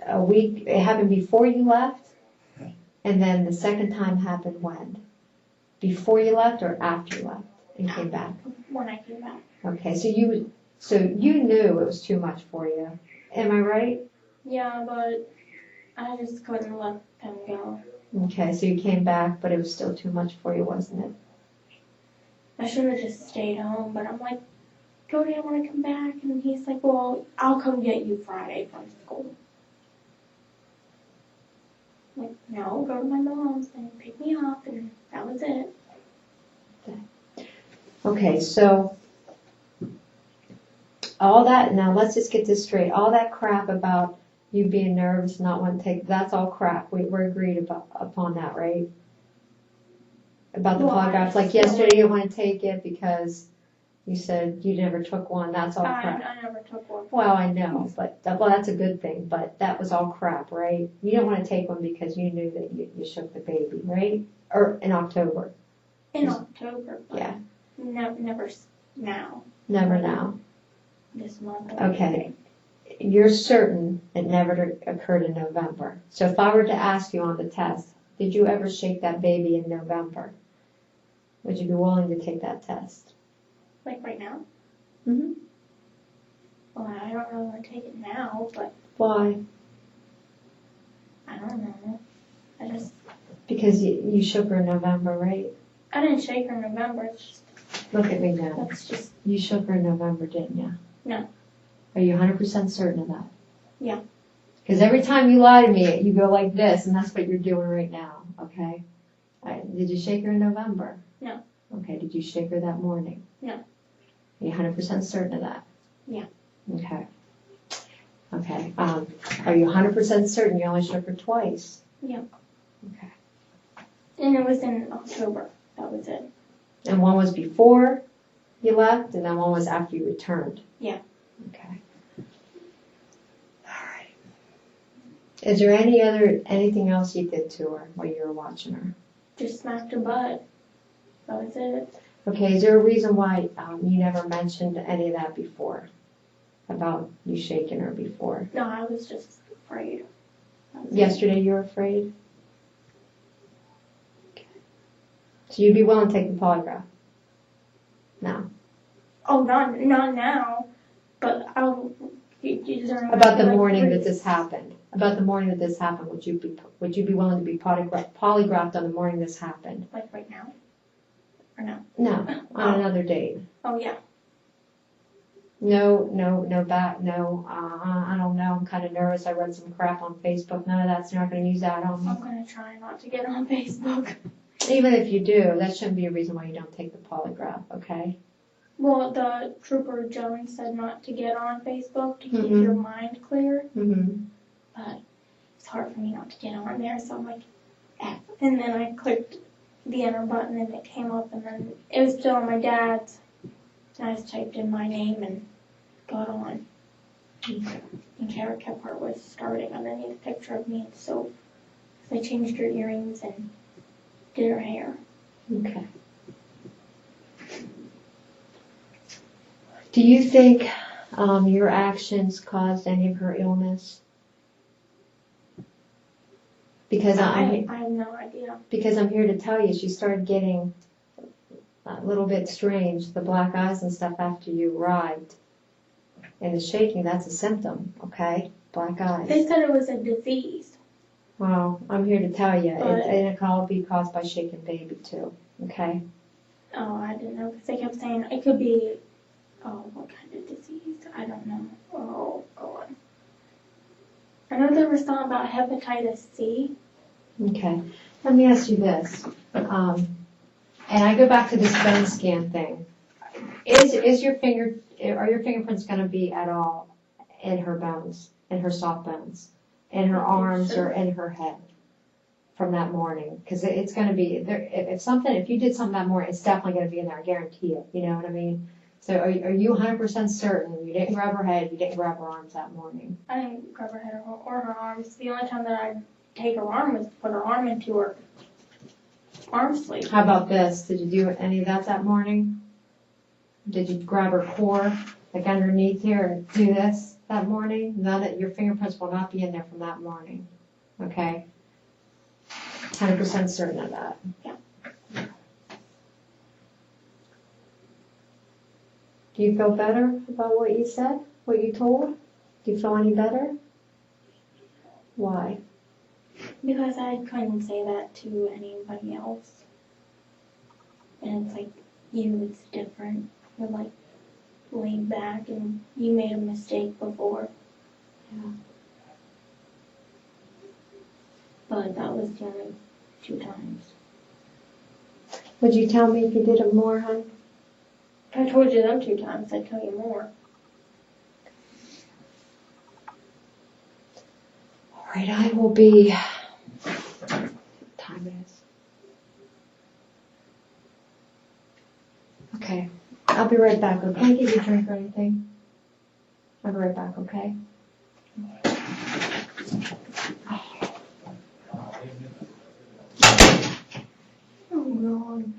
a week, it happened before you left? And then the second time happened when? Before you left or after you left and came back? When I came back. Okay, so you knew it was too much for you. Am I right? Yeah, but I just couldn't let him go. Okay, so you came back, but it was still too much for you, wasn't it? I should have just stayed home, but I'm like, Cody, I want to come back. And he's like, well, I'll come get you Friday from school. I'm like, no, go to my mom's and pick me up, and that was it. Okay, so all that, now let's just get this straight. All that crap about you being nervous, not wanting to take, that's all crap. We're agreed upon that, right? About the Well, polygraph. Like yesterday you didn't want to take it because you said you never took one. That's all crap. I never took one. Well, I know, but that's a good thing. But that was all crap, right? You didn't want to take one because you knew that you shook the baby, right? Or in October. In October, but Yeah. never now. Never now. This month. Okay. You're certain it never occurred in November. So if I were to ask you on the test, did you ever shake that baby in November? Would you be willing to take that test? Like right now? Mm-hmm. Well, I don't really want to take it now, but Why? I don't know. I just, Because you shook her in November, right? I didn't shake her in November. It's just, Look at me now. that's just, You shook her in November, didn't you? No. Are you 100% certain of that? Yeah. Because every time you lie to me, you go like this, and that's what you're doing right now, okay? Did you shake her in November? No. Okay, did you shake her that morning? No. Are you 100% certain of that? Yeah. Okay. Okay. Are you 100% certain you only shook her twice? Yeah. Okay. And it was in October. That was it. And one was before you left, and then one was after you returned? Yeah. Okay. All right. Is there anything else you did to her while you were watching her? Just smacked her butt. That was it. Okay, is there a reason why you never mentioned any of that before? About you shaking her before? No, I was just afraid. Yesterday you were afraid? Okay. So you'd be willing to take the polygraph? No. Oh, not now. But I'll. About the morning that this happened. About the morning that this happened, would you be willing to be polygraphed on the morning this happened? Like right now? Or no? No, on another date. Oh, yeah. No, I don't know, I'm kind of nervous, I read some crap on Facebook, none of that's, you're not going to use that on me. I'm going to try not to get on Facebook. Even if you do, that shouldn't be a reason why you don't take the polygraph, okay? Well, the Trooper Jones said not to get on Facebook to keep Mhm. your mind clear. Mm-hmm. But it's hard for me not to get on there, so I'm like, F. And then I clicked the enter button and it came up, and then it was still on my dad's. And I just typed in my name and got on. And Kara Kephart was starting underneath a picture of me and soap. So I changed her earrings and did her hair. Okay. Do you think your actions caused any of her illness? Because I have no idea. Because I'm here to tell you, she started getting a little bit strange, the black eyes and stuff after you arrived. And the shaking, that's a symptom, okay? Black eyes. They said it was a disease. Well, I'm here to tell you, But- it can all be caused by shaking baby too, okay? Oh, I didn't know, because they kept saying it could be, what kind of disease? I don't know. Oh, God. I know there was something about hepatitis C. Okay. Let me ask you this. And I go back to this bone scan thing. Are your fingerprints going to be at all in her bones, in her soft bones, in her arms or in her head from that morning? Because it's going to be there. If you did something that morning, it's definitely going to be in there. I guarantee it. You know what I mean? So are you 100% certain you didn't grab her head, you didn't grab her arms that morning? I didn't grab her head or her arms. The only time that I'd take her arm was to put her arm into her arm sleeve. How about this? Did you do any of that morning? Did you grab her core, like underneath here, and do this? that morning, none of your fingerprints will not be in there from that morning. Okay? 100% certain of that. Yeah. Do you feel better about what you said? What you told? Do you feel any better? Why? Because I couldn't say that to anybody else. And it's like, you, it's different. You're like laid back and you made a mistake before. Yeah. But that was the only 2 times. Would you tell me if you did it more, hon? If I told you them 2 times, I'd tell you more. All right, I will be. What time it is? Okay, I'll be right back. Okay, give you a drink or anything. I'll be right back. Okay. Oh God.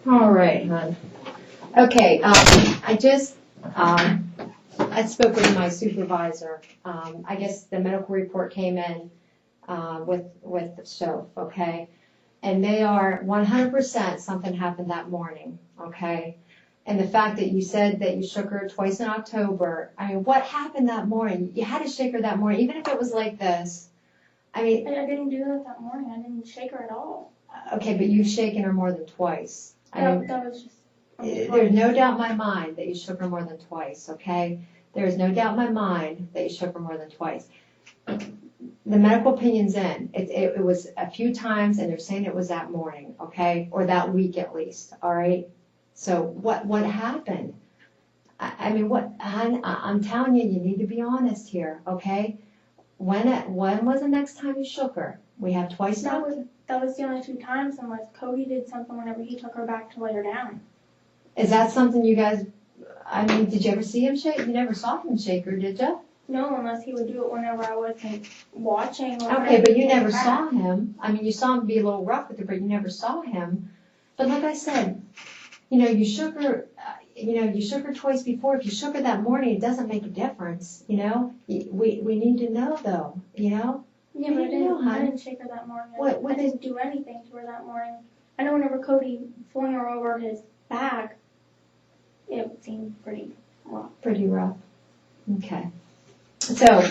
All right, hon. Okay, I spoke with my supervisor. I guess the medical report came in with the Soph, okay? And they are 100% something happened that morning, okay? And the fact that you said that you shook her twice in October, I mean, what happened that morning? You had to shake her that morning, even if it was like this. I mean, I didn't do that morning. I didn't shake her at all. okay, but you've shaken her more than twice. I mean, That was just. there's no doubt in my mind that you shook her more than twice, okay? There's no doubt in my mind that you shook her more than twice. The medical opinion's in. It was a few times, and they're saying it was that morning, okay? Or that week at least, all right? So what happened? I mean, I'm telling you, you need to be honest here, okay? When was the next time you shook her? We have twice now. That was the only 2 times, unless Cody did something whenever he took her back to lay her down. Is that something you guys, I mean, did you ever see him shake? You never saw him shake her, did you? No, unless he would do it whenever I wasn't watching. Or Okay, but you never saw him. I mean, you saw him be a little rough with her, but you never saw him. But like I said, you shook her, you shook her twice before. If you shook her that morning, it doesn't make a difference, We need to know, though, Yeah, but I didn't shake her that morning. What I didn't do anything to her that morning. I know whenever Cody flung her over his back, it seemed pretty rough. Pretty rough. Okay. So,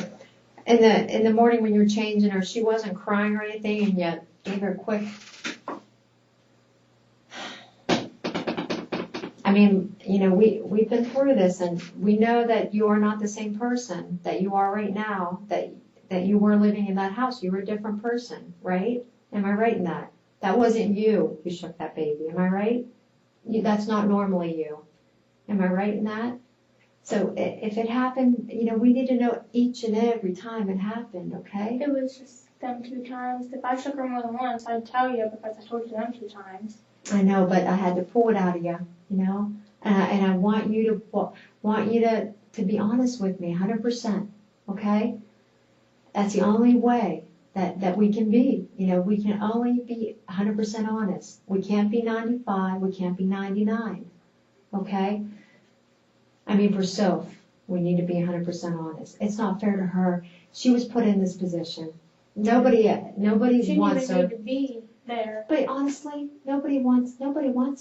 in the morning when you were changing her, she wasn't crying or anything, and you gave her a quick. I mean, we've been through this, and we know that you are not the same person that you are right now. That you were living in that house. You were a different person, right? Am I right in that? That wasn't you who shook that baby. Am I right? That's not normally you. Am I right in that? So if it happened, we need to know each and every time it happened, okay? It was just them 2 times. If I shook her more than once, I'd tell you because I told you them 2 times. I know, but I had to pull it out of you, and I want you to be honest with me, 100%, okay? That's the only way that we can be. We can only be 100% honest. We can't be 95. We can't be 99, okay? I mean, for Soph, we need to be 100% honest. It's not fair to her. She was put in this position. Nobody She wants didn't even her. need to be there. But honestly, nobody wants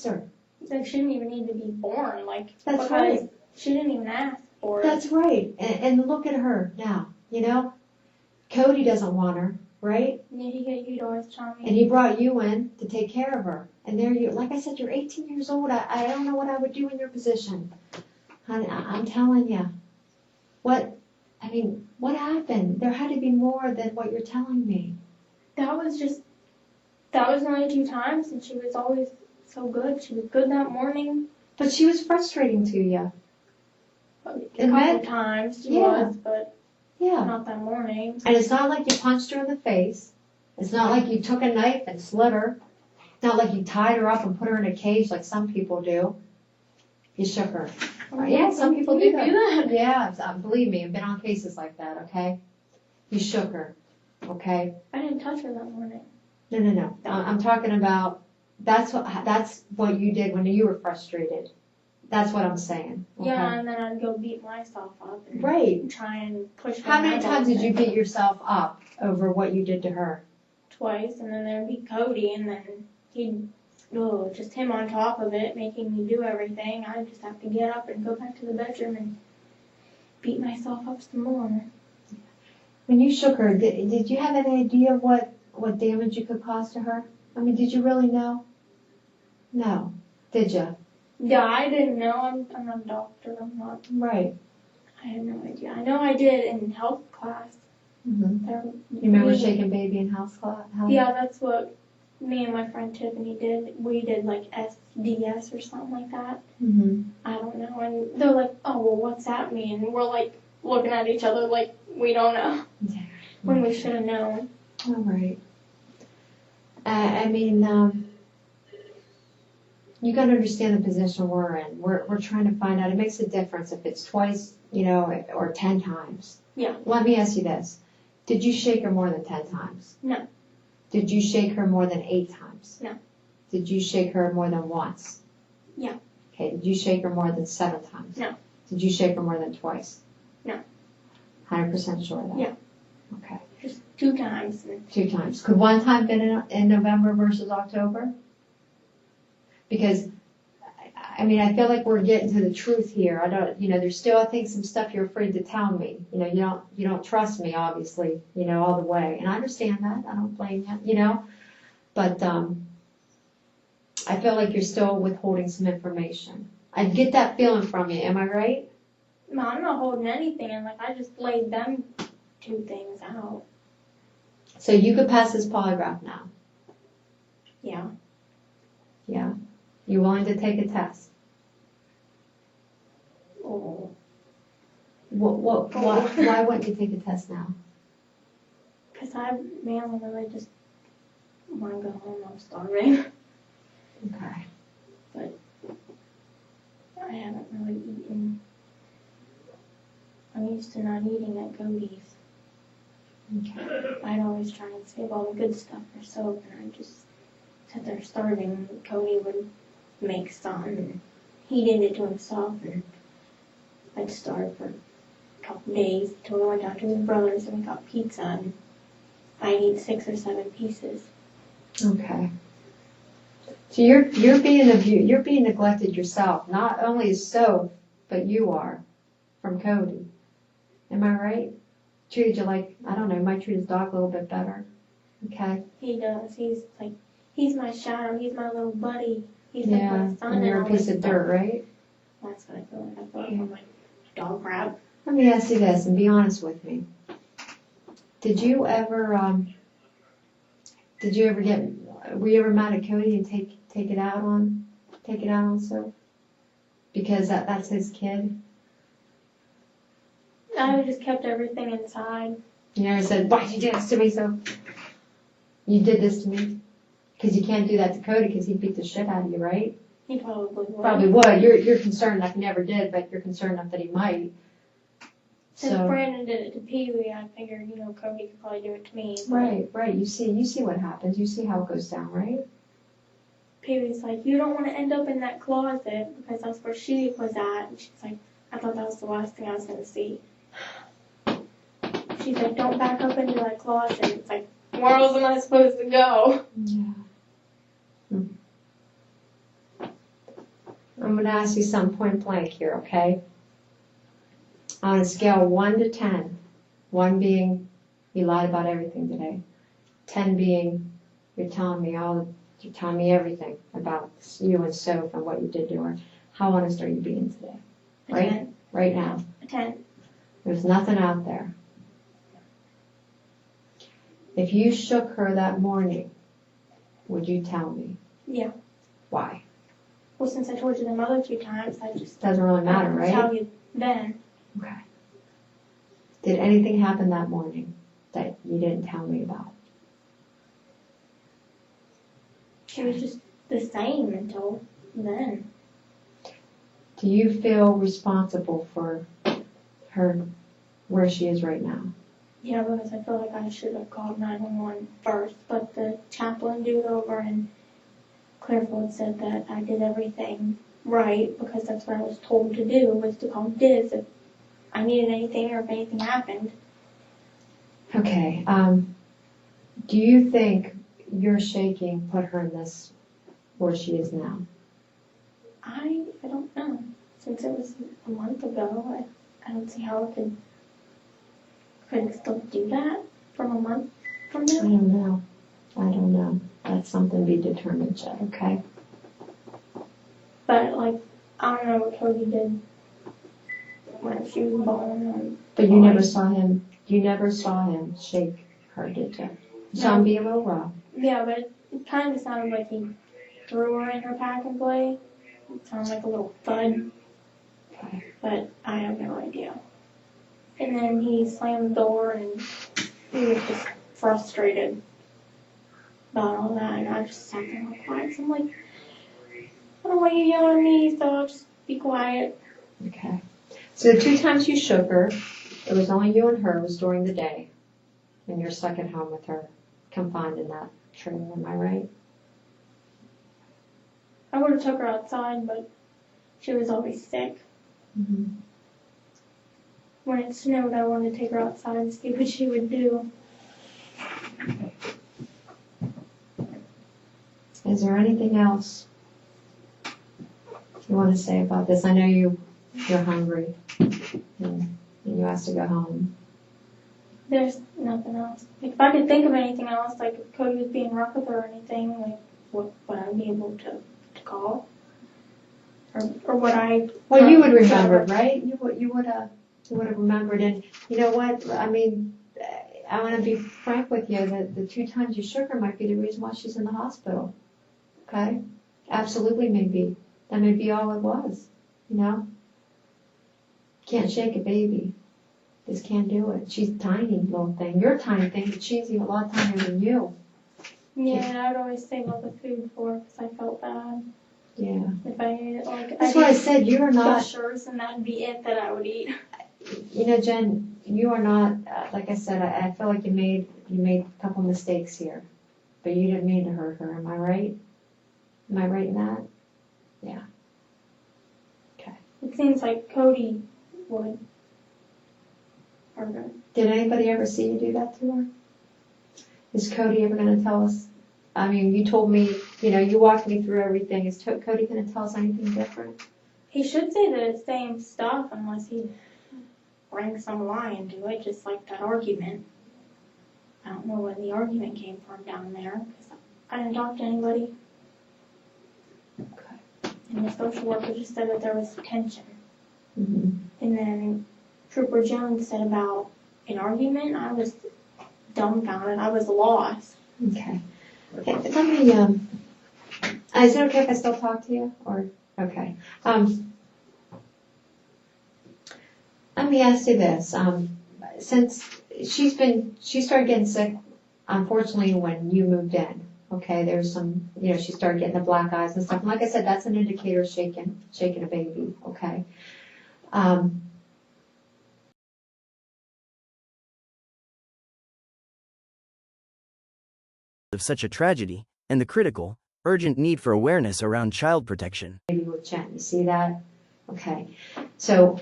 her. Like, she didn't even need to be born. That's right. She didn't even ask for it. That's right. And look at her now. Cody doesn't want her, right? Yeah, he'd always tell me. And he brought you in to take care of her. And there you, like I said, you're 18 years old. I don't know what I would do in your position. Honey, I'm telling you. What happened? There had to be more than what you're telling me. That was only 2 times, and she was always so good. She was good that morning. But she was frustrating to you. A couple times she was, but not that morning. And it's not like you punched her in the face. It's not like you took a knife and slit her. It's not like you tied her up and put her in a cage like some people do. You shook her. Yeah, some people do that. Yeah, believe me, I've been on cases like that, okay? You shook her, okay? I didn't touch her that morning. No. I'm talking about That's what you did when you were frustrated. That's what I'm saying. Okay? Yeah, and then I'd go beat myself up and Right. try and push. How many times did you beat yourself up over what you did to her? Twice, and then there'd be Cody, and then he'd, just him on top of it, making me do everything. I'd just have to get up and go back to the bedroom and beat myself up some more. When you shook her, did you have any idea what damage you could cause to her? I mean, did you really know? No. Did you? Yeah, I didn't know. I'm not a doctor. I'm not. Right. I had no idea. I know I did in health class. Mm-hmm. You remember shaking baby in health class? Yeah, that's what me and my friend Tiffany did. We did like SDS or something like that. Mm-hmm. I don't know. And they're like, oh, well, what's that mean? And we're like looking at each other like we don't know. Yeah. When we should have known. All right. I mean, you got to understand the position we're in. We're trying to find out. It makes a difference if it's twice, or 10 times. Yeah. Let me ask you this. Did you shake her more than 10 times? No. Did you shake her more than 8 times? No. Did you shake her more than once? Yeah. Okay. Did you shake her more than 7 times? No. Did you shake her more than twice? No. 100% sure of that? Yeah. Okay. Just 2 times. 2 times. Could one time been in November versus October? Because, I mean, I feel like we're getting to the truth here. I don't, there's still, I think, some stuff you're afraid to tell me. You don't trust me, obviously, all the way. And I understand that. I don't blame you, But, I feel like you're still withholding some information. I get that feeling from you. Am I right? No, I'm not holding anything in. Like, I just laid them 2 things out. So you could pass this polygraph now? Yeah. Yeah. You willing to take a test? Oh. Why wouldn't you take a test now? Because I really just want to go home. I'm starving. Okay. But I haven't really eaten. I'm used to not eating at Cody's. Okay. I'd always try and save all the good stuff for soap, and I just sat there starving. Cody would make some, and he did it to himself, and I'd starve for a couple days until we went down to his brother's and we got pizza, and I'd eat 6 or 7 pieces. Okay. So you're being neglected yourself. Not only is Soph, but you are, from Cody. Am I right? Treated you like, I don't know, might treat his dog a little bit better. Okay. He does. He's my shadow. He's my little buddy. He's Yeah, like my son and you're a all piece this of stuff. dirt, right? That's what I feel like. I feel like I'm like dog crap. Let me ask you this, and be honest with me. Did you ever were you ever mad at Cody and take it out on Soph? Because that's his kid? I just kept everything inside. You never said, why'd you do this to me, Soph? You did this to me? Because you can't do that to Cody because he'd beat the shit out of you, right? He probably would. Probably would. You're concerned enough, he never did, but you're concerned enough that he might. Since So, Brandon did it to Pee Wee, I figured, Cody could probably do it to me. right. You see what happens. You see how it goes down, right? Pee Wee's like, you don't want to end up in that closet because that's where she was at. And she's like, I thought that was the last thing I was going to see. She's like, don't back up into that closet. It's like, where else am I supposed to go? Yeah. I'm going to ask you something point blank here, okay? On a scale 1 to 10, 1 being you lied about everything today, 10 being you're telling me everything about you and Soph and what you did to her. How honest are you being today? A 10. Right now. A 10. There's nothing out there. If you shook her that morning, would you tell me? Yeah. Why? Well, since I told you them other 2 times, I just Doesn't really matter, right? tell you then. Okay. Did anything happen that morning that you didn't tell me about? She was just the same until then. Do you feel responsible for her where she is right now? Yeah, because I feel like I should have called 911 first, but the chaplain dude over in Clairfield said that I did everything right because that's what I was told to do, was to call Diz if I needed anything or if anything happened. Okay. Do you think your shaking put her in this where she is now? I don't know. Since it was a month ago, I don't see how it could still do that from a month from I now. don't know. That's something to be determined yet, okay? But like, I don't know what Cody did when she was born. But you never saw him shake her, did you? You saw him be a little rough. Yeah, but it kind of sounded like he threw her in her pack and play. It sounded like a little thud. Okay. But I have no idea. And then he slammed the door and he was just frustrated about all that. And I just sat there and quiet. So I'm like, I don't want you yelling at me, so I'll just be quiet. Okay. So the 2 times you shook her, it was only you and her, it was during the day. And you're stuck at home with her, confined in that trailer, am I right? I would have took her outside, but she was always sick. Mm-hmm. When it snowed, I wanted to take her outside and see what she would do. Is there anything else you want to say about this? I know you're hungry and you asked to go home. There's nothing else. Like, if I could think of anything else, like if Cody was being rough with her or anything, like what would I be able to call? Or would I? Well, you would remember, right? You would have remembered. And you know what? I mean, I want to be frank with you that the 2 times you shook her might be the reason why she's in the hospital. Okay? Absolutely, maybe. That may be all it was. You know? Can't shake a baby. Just can't do it. She's a tiny little thing. You're a tiny thing, but she's even a lot tinier than you. Yeah, and I would always save all the food for her because I felt bad. Yeah. If I ate it, like That's why I said you're not. Gushers, and that'd be it that I would eat. You know, Jen, you are not. Like I said, I feel like you made a couple mistakes here, but you didn't mean to hurt her. Am I right? Am I right in that? Yeah. Okay. It seems like Cody would. Or no. Did anybody ever see you do that to her? Is Cody ever going to tell us? I mean, you told me, you walked me through everything. Is Cody going to tell us anything different? He should say the same stuff unless he brings some lie into it, just like that argument. I don't know where the argument came from down there, because I didn't talk to anybody. Okay. And the social worker just said that there was tension. Mm-hmm. And then Trooper Jones said about an argument. I was dumbfounded. I was lost. Okay. Hey, let me, is it okay if I still talk to you? Or, okay. Let me ask you this. Since she started getting sick, unfortunately, when you moved in, okay, there's some, she started getting the black eyes and stuff. And like I said, that's an indicator of shaking a baby, okay? Of such a tragedy, and the critical, urgent need for awareness around child protection. Baby with Jen, you see that? Okay. So,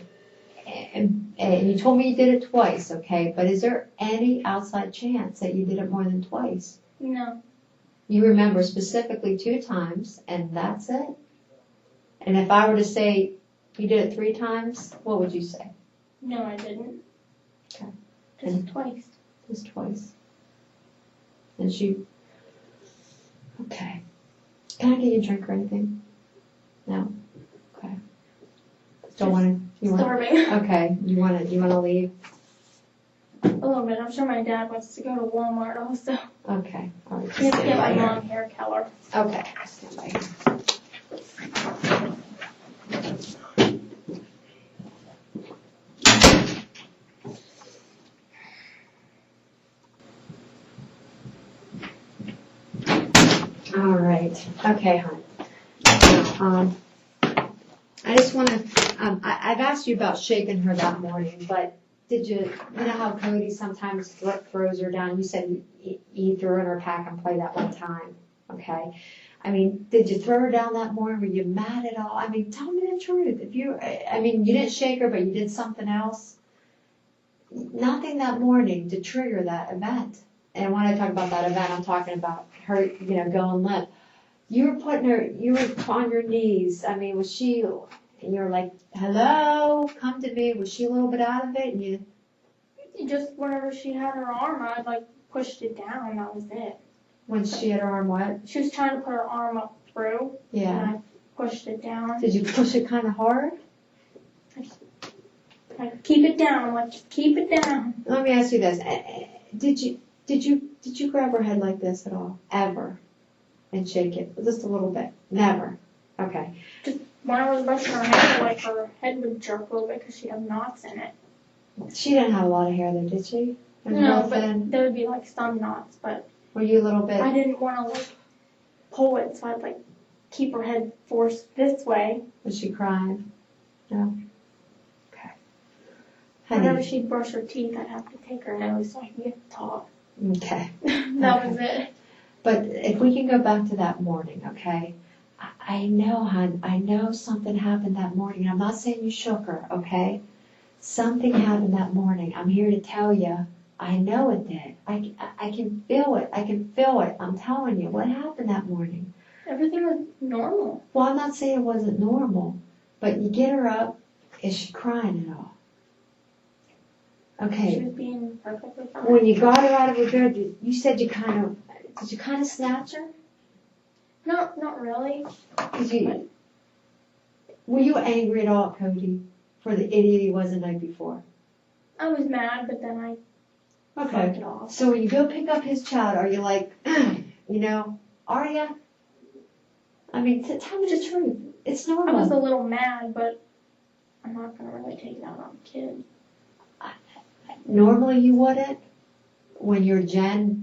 and you told me you did it twice, okay? But is there any outside chance that you did it more than twice? No. You remember specifically 2 times, and that's it? And if I were to say you did it 3 times, what would you say? No, I didn't. Okay. Just twice. Just twice. And she... Okay. Can I get you a drink or anything? No? Okay. Don't want to... Starving. Okay. You want to leave? A little bit. I'm sure my dad wants to go to Walmart also. Okay. All right. He has to get my long hair color. Okay. Stand by here. All right. Okay, hon. I just want to, I've asked you about shaking her that morning, but did you know how Cody sometimes throws her down? You said you threw in her pack and play that one time, okay? I mean, did you throw her down that morning? Were you mad at all? I mean, tell me the truth. If you, I mean, you didn't shake her, but you did something else. Nothing that morning to trigger that event. And when I talk about that event, I'm talking about her, going limp. You were putting her, you were on your knees. I mean, was she, and you're like, hello, come to me. Was she a little bit out of it? And you Just whenever she had her arm, I like pushed it down. That was it. when she had her arm what? She was trying to put her arm up through, Yeah. and I pushed it down. Did you push it kind of hard? Like, keep it down. I'm like, just keep it down. Let me ask you this. Did you grab her head like this at all? Ever? And shake it? Just a little bit? Never? Okay. When I was brushing her hair, like, her head would jerk a little bit because she had knots in it. She didn't have a lot of hair there, did she? No, but there would be, like, some knots, but Were you a little bit? I didn't want to, like, pull it, so I'd, like, keep her head forced this way. Was she crying? No? Okay. Whenever Honey. she'd brush her teeth, I'd have to take her nose so I could get to talk. Okay. That was it. But if we can go back to that morning, okay? I know, hon, I know something happened that morning. I'm not saying you shook her, okay? Something happened that morning. I'm here to tell you. I know it did. I can feel it. I can feel it. I'm telling you. What happened that morning? Everything was normal. Well, I'm not saying it wasn't normal, but you get her up. Is she crying at all? She Okay. was being perfectly fine. When you got her out of her bed, you said did you kind of snatch her? Not really. Were you angry at all at Cody for the idiot he was the night before? I was mad, but then I shrugged it off. So when you go pick up his child, are you like, are you? I mean, tell me the truth. It's I normal. was a little mad, but I'm not going to really take it out on the kid. Normally you wouldn't when you're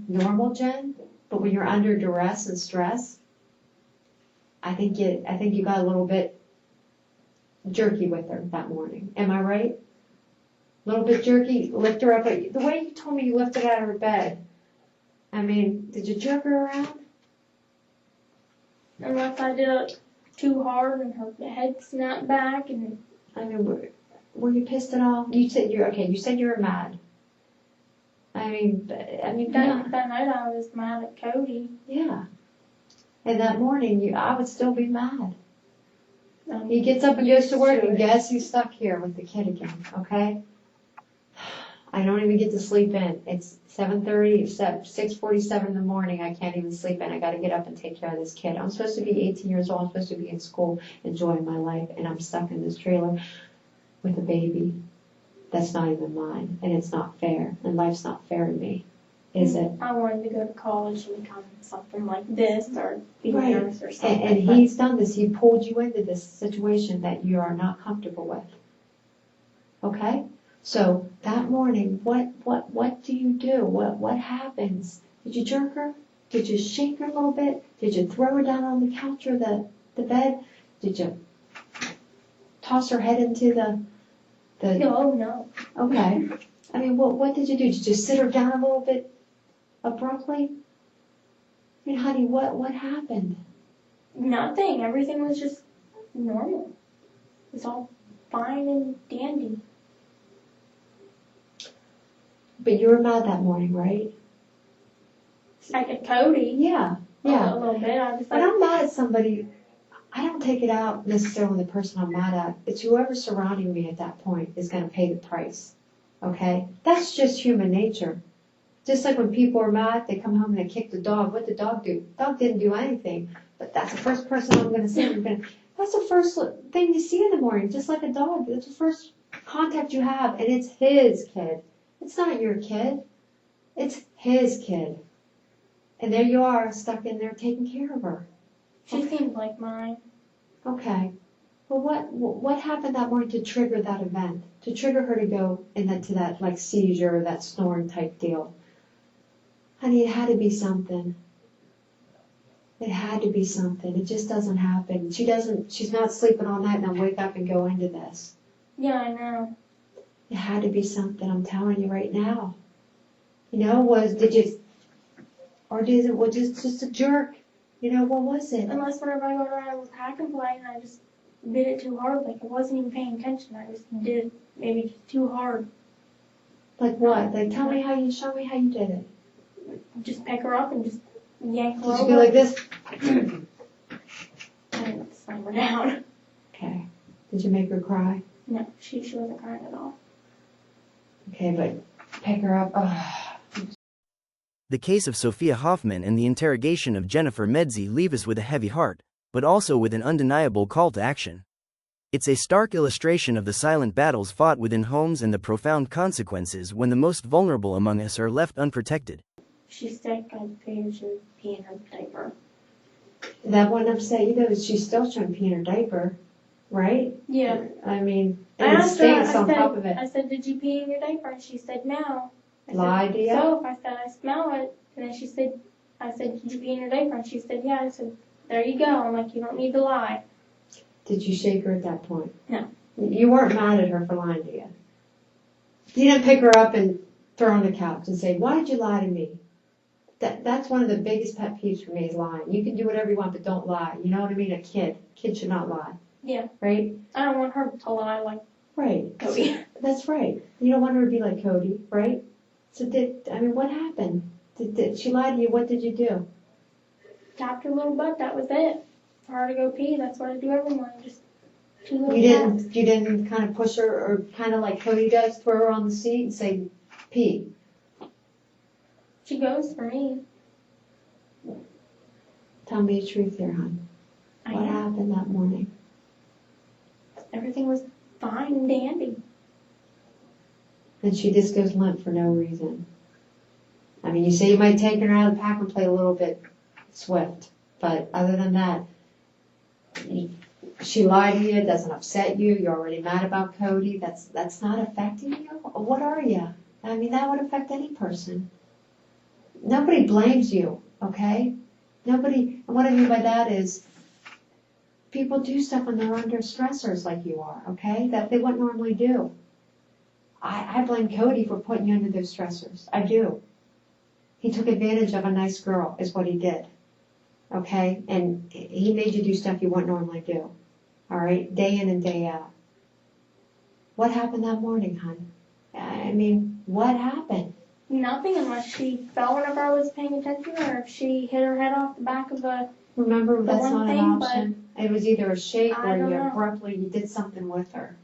normal Jen, but when you're under duress and stress, I think you got a little bit jerky with her that morning. Am I right? A little bit jerky, lift her up. The way you told me you lifted her out of her bed, I mean, did you jerk her around? Unless I did it too hard and her head snapped back and... I mean, were you pissed at all? You said you said you were mad. I mean, That yeah. night I was mad at Cody. Yeah. And that morning, I would still be mad. He gets up and goes to work, and guess he's stuck here with the kid again, okay? I don't even get to sleep in. It's 7:30, 6:47 in the morning. I can't even sleep in. I got to get up and take care of this kid. I'm supposed to be 18 years old. I'm supposed to be in school, enjoying my life, and I'm stuck in this trailer with a baby that's not even mine, and it's not fair, and life's not fair to me, is it? I wanted to go to college and become something like this or be a nurse or something. And he's done this. He pulled you into this situation that you are not comfortable with. Okay? So that morning, what do you do? What happens? Did you jerk her? Did you shake her a little bit? Did you throw her down on the couch or the bed? Did you toss her head into the No. Okay. I mean, what did you do? Did you just sit her down a little bit abruptly? I mean, honey, what happened? Nothing. Everything was just normal. It was all fine and dandy. But you were mad that morning, right? Like at Cody. Yeah. A little bit. I was When like, I'm mad at somebody, I don't take it out necessarily on the person I'm mad at. It's whoever's surrounding me at that point is going to pay the price. Okay? That's just human nature. Just like when people are mad, they come home and they kick the dog. What did the dog do? The dog didn't do anything. But that's the first person I'm going to say. That's the first thing you see in the morning, just like a dog. That's the first contact you have, and it's his kid. It's not your kid. It's his kid. And there you are, stuck in there taking care of her. she seemed like mine. Okay. Well, what happened that morning to trigger that event? To trigger her to go into that like seizure or that snoring type deal? Honey, it had to be something. It had to be something. It just doesn't happen. She's not sleeping all night and then wake up and go into this. Yeah, I know. It had to be something, I'm telling you right now. Was it just a jerk? You know, what was it? Unless whenever I go around with pack and play and I just did it too hard, like I wasn't even paying attention. I just did it maybe just too hard. Like what? Like show me how you did it. Just pick her up and just yank her Did over. you go like this? I didn't slam her down. Okay. Did you make her cry? No, she wasn't crying at all. Okay, but pick her up. Oh. The case of Sophia Hoffman and the interrogation of Jennifer Medzie leave us with a heavy heart, but also with an undeniable call to action. It's a stark illustration of the silent battles fought within homes and the profound consequences when the most vulnerable among us are left unprotected. She's sick. I figured she would pee in her diaper. That wouldn't upset you though. She still shouldn't pee in her diaper, right? Yeah. I mean, I and it asked her, stinks on top of it. I said, did you pee in your diaper? And she said, no. I Lied to you? So I said, I smell it. And then I said, did you pee in your diaper? And she said, yeah. I said, there you go. I'm like, you don't need to lie. Did you shake her at that point? No. You weren't mad at her for lying to you. You didn't pick her up and throw her on the couch and say, why did you lie to me? That's one of the biggest pet peeves for me is lying. You can do whatever you want, but don't lie. You know what I mean? A kid should not lie. Yeah. Right? I don't want her to lie like Right. Cody. That's right. You don't want her to be like Cody, right? So what happened? Did she lie to you? What did you do? Tapped her little butt. That was it. For her to go pee. That's what I do every morning. Just two little taps. You didn't kind of push her or kind of like Cody does, throw her on the seat and say, pee. She goes for me. Tell me the truth here, hon. What happened that morning? Everything was fine and dandy. And she just goes limp for no reason. I mean, you say you might take her out of the pack and play a little bit swift, but other than that, she lied to you. It doesn't upset you. You're already mad about Cody. That's not affecting you. What are you? I mean, that would affect any person. Nobody blames you, okay? Nobody. And what I mean by that is, people do stuff when they're under stressors like you are, okay? That they wouldn't normally do. I blame Cody for putting you under those stressors. I do. He took advantage of a nice girl, is what he did. Okay? And he made you do stuff you wouldn't normally do. All right? Day in and day out. What happened that morning, hon? I mean, what happened? Nothing unless she fell whenever I was paying attention or if she hit her head off the back of the... Remember, that's one not an thing, option. It was either a shake I or don't you know. abruptly you did something with her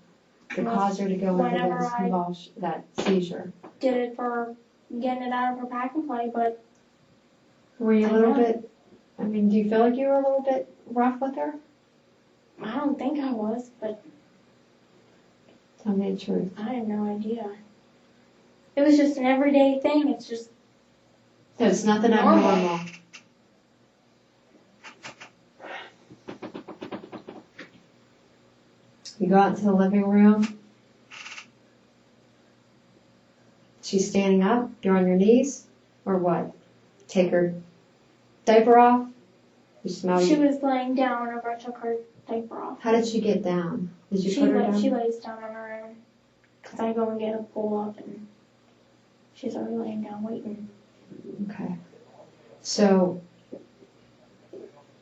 to Well, cause her to go into whenever those I- convulsion, that seizure. Did it for getting it out of her pack and play, but Were you a I little know. bit, I mean, do you feel like you were a little bit rough with her? I don't think I was, but Tell me the truth. I had no idea. It was just an everyday thing. It's just So it's nothing Normal. abnormal. You go out to the living room. She's standing up. You're on your knees, or what? Take her diaper off. You smell. she was laying down whenever I took her diaper off. How did she get down? Did you put her down? She lays down on her own. Because I go and get a pull up and she's already laying down waiting. Okay. So,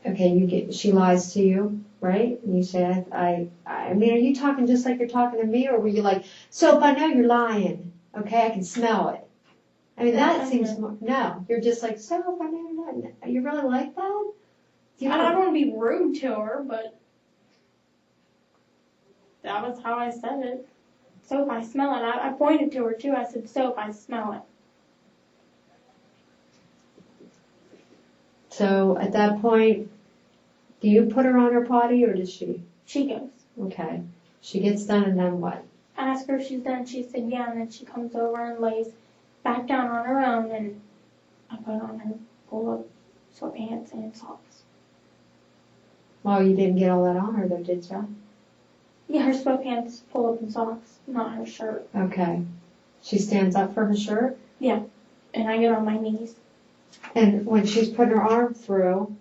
okay, she lies to you, right? And you say, I mean, are you talking just like you're talking to me, or were you like, so if I know you're lying, okay, I can smell it. I mean, that seems more, no, you're just like, so if I know you're not, are you really like that? I don't want to be rude to her, but that was how I said it. So if I smell it, I pointed to her too. I said, so if I smell it. So at that point, do you put her on her potty, or does she? She goes. Okay. She gets done, and then what? I asked her if she's done. She said, yeah, and then she comes over and lays back down on her own, and I put on her pull-up sweatpants and socks. Well, you didn't get all that on her, though, did you? Yeah, her sweatpants, pull-up, and socks, not her shirt. Okay. She stands up for her shirt? Yeah, and I get on my knees. And when she's putting her arm through,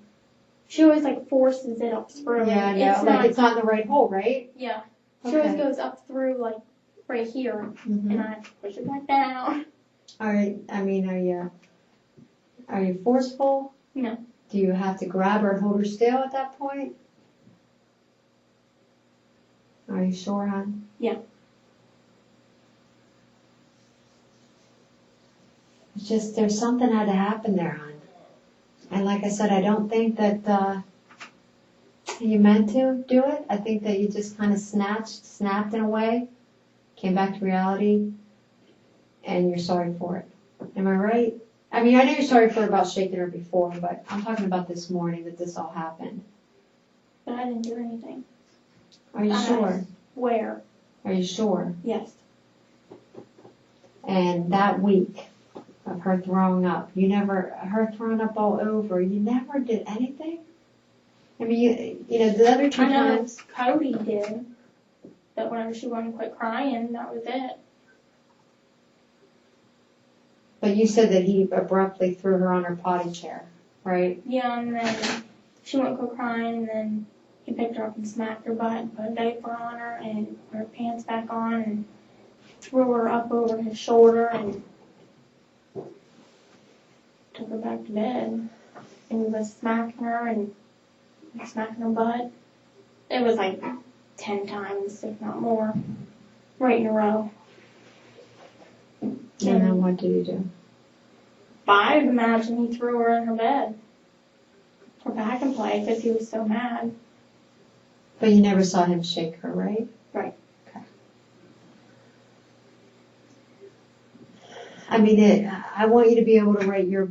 She always like forces it up through. yeah, and no, like it's not in the right hole, right? Yeah. She always Okay. goes up through like right here, Mm-hmm. and I have to push it back down. Are you forceful? No. Do you have to grab her and hold her still at that point? Are you sure, hon? Yeah. It's just, there's something had to happen there, hon. And like I said, I don't think that you meant to do it. I think that you just kind of snapped in a way, came back to reality, and you're sorry for it. Am I right? I mean, I know you're sorry for about shaking her before, but I'm talking about this morning that this all happened. But I didn't do anything. Are you sure? Where? Are you sure? Yes. And that week of her throwing up, her throwing up all over, you never did anything? I mean, you know, the other two times. Cody did. But whenever she wanted to quit crying, that was it. But you said that he abruptly threw her on her potty chair, right? Yeah, and then she went to quit crying, and then he picked her up and smacked her butt, put a diaper on her, and put her pants back on, and threw her up over his shoulder, and took her back to bed. And he was smacking her and smacking her butt. It was like 10 times, if not more, right in a row. And then what did he do? I'd imagine he threw her in her bed for back and play because he was so mad. But you never saw him shake her, right? Right. Okay. I mean, I want you to be able to write your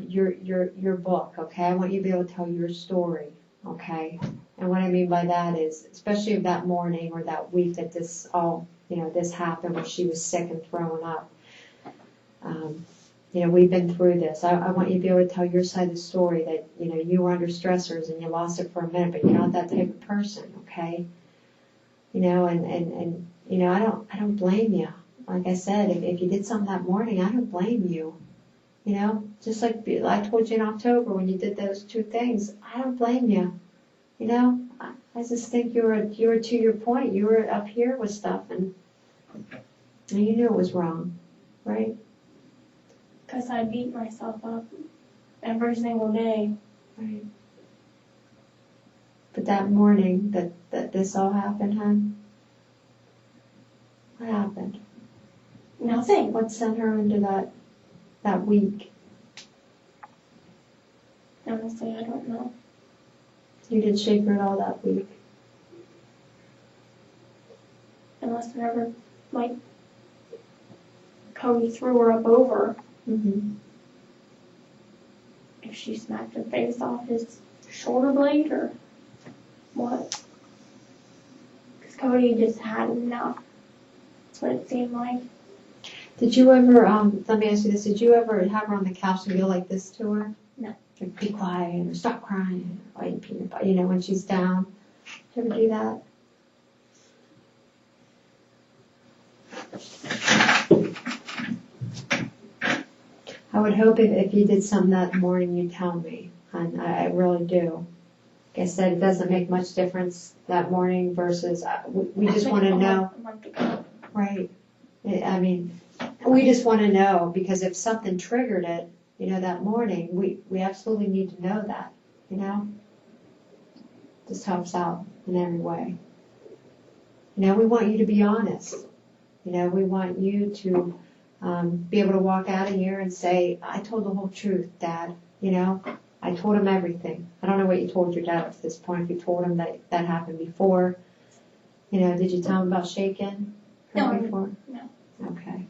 book, okay? I want you to be able to tell your story, okay? And what I mean by that is, especially that morning or that week that this all, this happened where she was sick and throwing up. We've been through this. I want you to be able to tell your side of the story that, you were under stressors and you lost it for a minute, but you're not that type of person, okay? And I don't blame you. Like I said, if you did something that morning, I don't blame you. Just like I told you in October when you did those two things, I don't blame you. I just think you were to your point. You were up here with stuff and you knew it was wrong, right? Because I beat myself up every single day. Right. But that morning that this all happened, hon, what happened? Nothing. What sent her into that week? Honestly, I don't know. You didn't shake her at all that week? Unless whenever, Cody threw her up over. Mm-hmm. If she smacked her face off his shoulder blade or what. Because Cody just had enough. That's what it seemed like. Did you ever, let me ask you this, did you ever have her on the couch and go like this to her? No. Like, be quiet or stop crying or eat peanut butter, when she's down. Did you ever do that? I would hope if you did something that morning, you'd tell me. I really do. Like I said, it doesn't make much difference that morning versus, we just want to know. A month ago. Right. I mean, we just want to know because if something triggered it, that morning, we absolutely need to know that, Just helps out in every way. We want you to be honest. We want you to be able to walk out of here and say, I told the whole truth, Dad. I told him everything. I don't know what you told your dad at this point. If you told him that happened before, did you tell him about shaking? No. Before? No. Okay.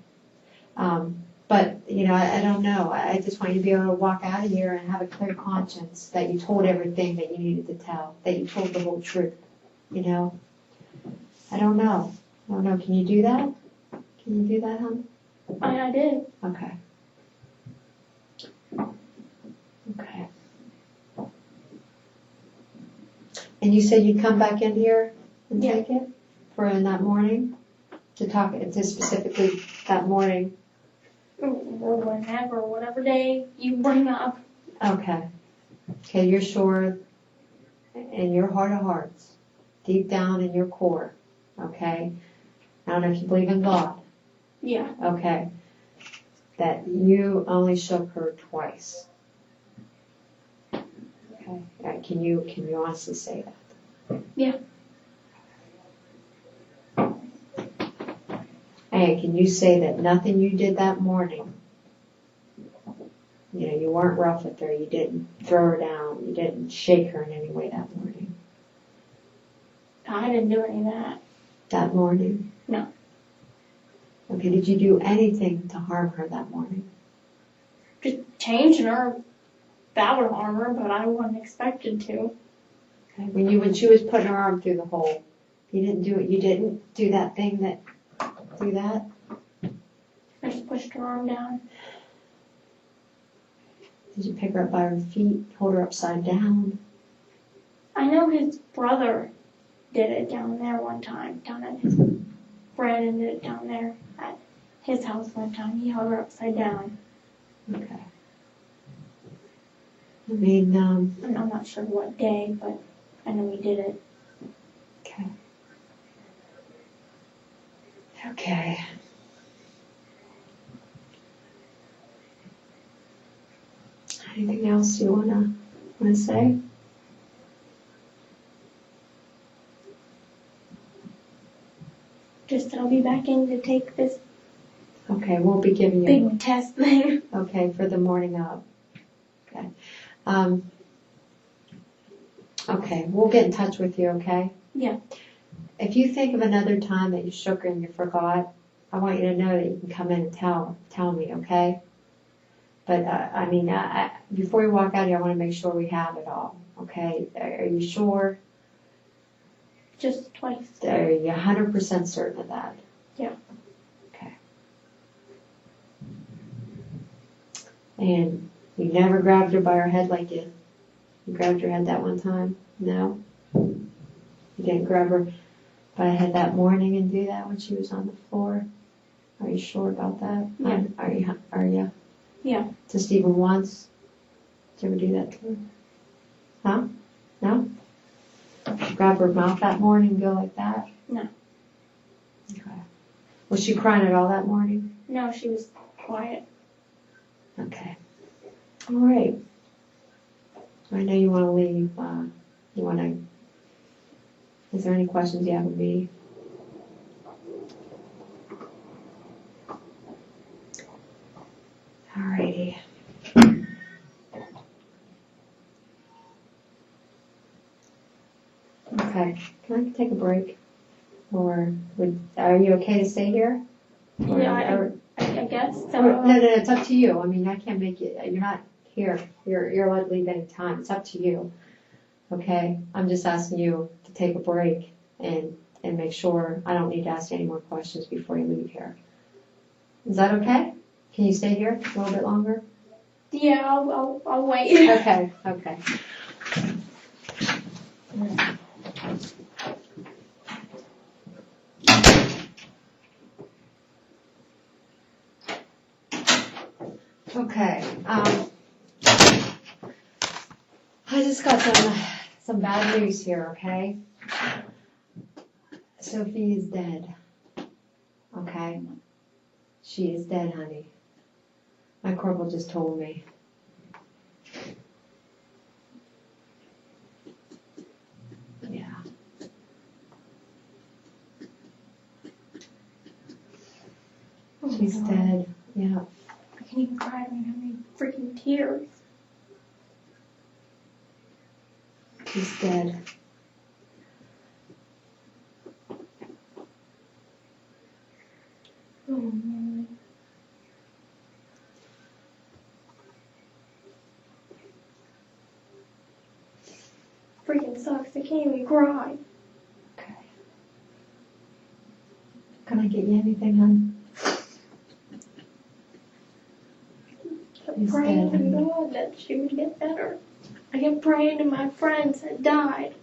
But, I don't know. I just want you to be able to walk out of here and have a clear conscience that you told everything that you needed to tell, that you told the whole truth, I don't know. Can you do that? Can you do that, hon? I did. Okay. Okay. And you said you'd come back in here and take it for in that morning to talk to specifically that morning. Or whenever, whatever day you bring up. Okay. Okay, you're sure in your heart of hearts, deep down in your core, okay? I don't know if you believe in God. Yeah. Okay. That you only shook her twice. Okay. Okay. Can you honestly say that? Yeah. And can you say that nothing you did that morning, you weren't rough with her, you didn't throw her down, you didn't shake her in any way that morning? I didn't do any of that. That morning? No. Okay, did you do anything to harm her that morning? Just changing her, that would harm her, but I wasn't expected to. Okay. When she was putting her arm through the hole, you didn't do it. You didn't do that thing that do that. I just pushed her arm down. Did you pick her up by her feet, hold her upside down? I know his brother did it down there one time. Down at his Brandon did it down there at his house one time. He held her upside down. Okay. I mean, I'm not sure what day, but I know he did it. Okay. Okay. Anything else you wanna say? Just I'll be back in to take this Okay, we'll be giving you. big test thing. Okay, for the morning up. Okay. Okay, we'll get in touch with you, okay? Yeah. If you think of another time that you shook her and you forgot, I want you to know that you can come in and tell me, okay? But, before you walk out here, I want to make sure we have it all, okay? Are you sure? Just twice. Are you 100% certain of that? Yeah. Okay. And you never grabbed her by her head like you grabbed her head that one time? No? You didn't grab her by her head that morning and do that when she was on the floor? Are you sure about that? Yeah. Are you? Yeah. Just even once? Did you ever do that to her? Huh? No? Grab her mouth that morning and go like that? No. Okay. Was she crying at all that morning? No, she was quiet. Okay. All right. I know you want to leave. Is there any questions you have of me? All righty. Okay. Can I take a break? Or are you okay to stay here? Yeah, I guess so. No, it's up to you. I mean, I can't make it. You're not here. You're allowed to leave any time. It's up to you. Okay? I'm just asking you to take a break and make sure I don't need to ask you any more questions before you leave here. Is that okay? Can you stay here a little bit longer? Yeah, I'll wait. Okay. Okay. I just got some bad news here, okay? Sophie is dead. Okay? She is dead, honey. My corporal just told me. Yeah. She's dead. Yeah. I can't even cry. I don't have any freaking tears. She's dead. Oh, man. Freaking sucks. I can't even cry. Okay. Can I get you anything, hon? I'm praying to God that she would get better. I kept praying to my friends that died.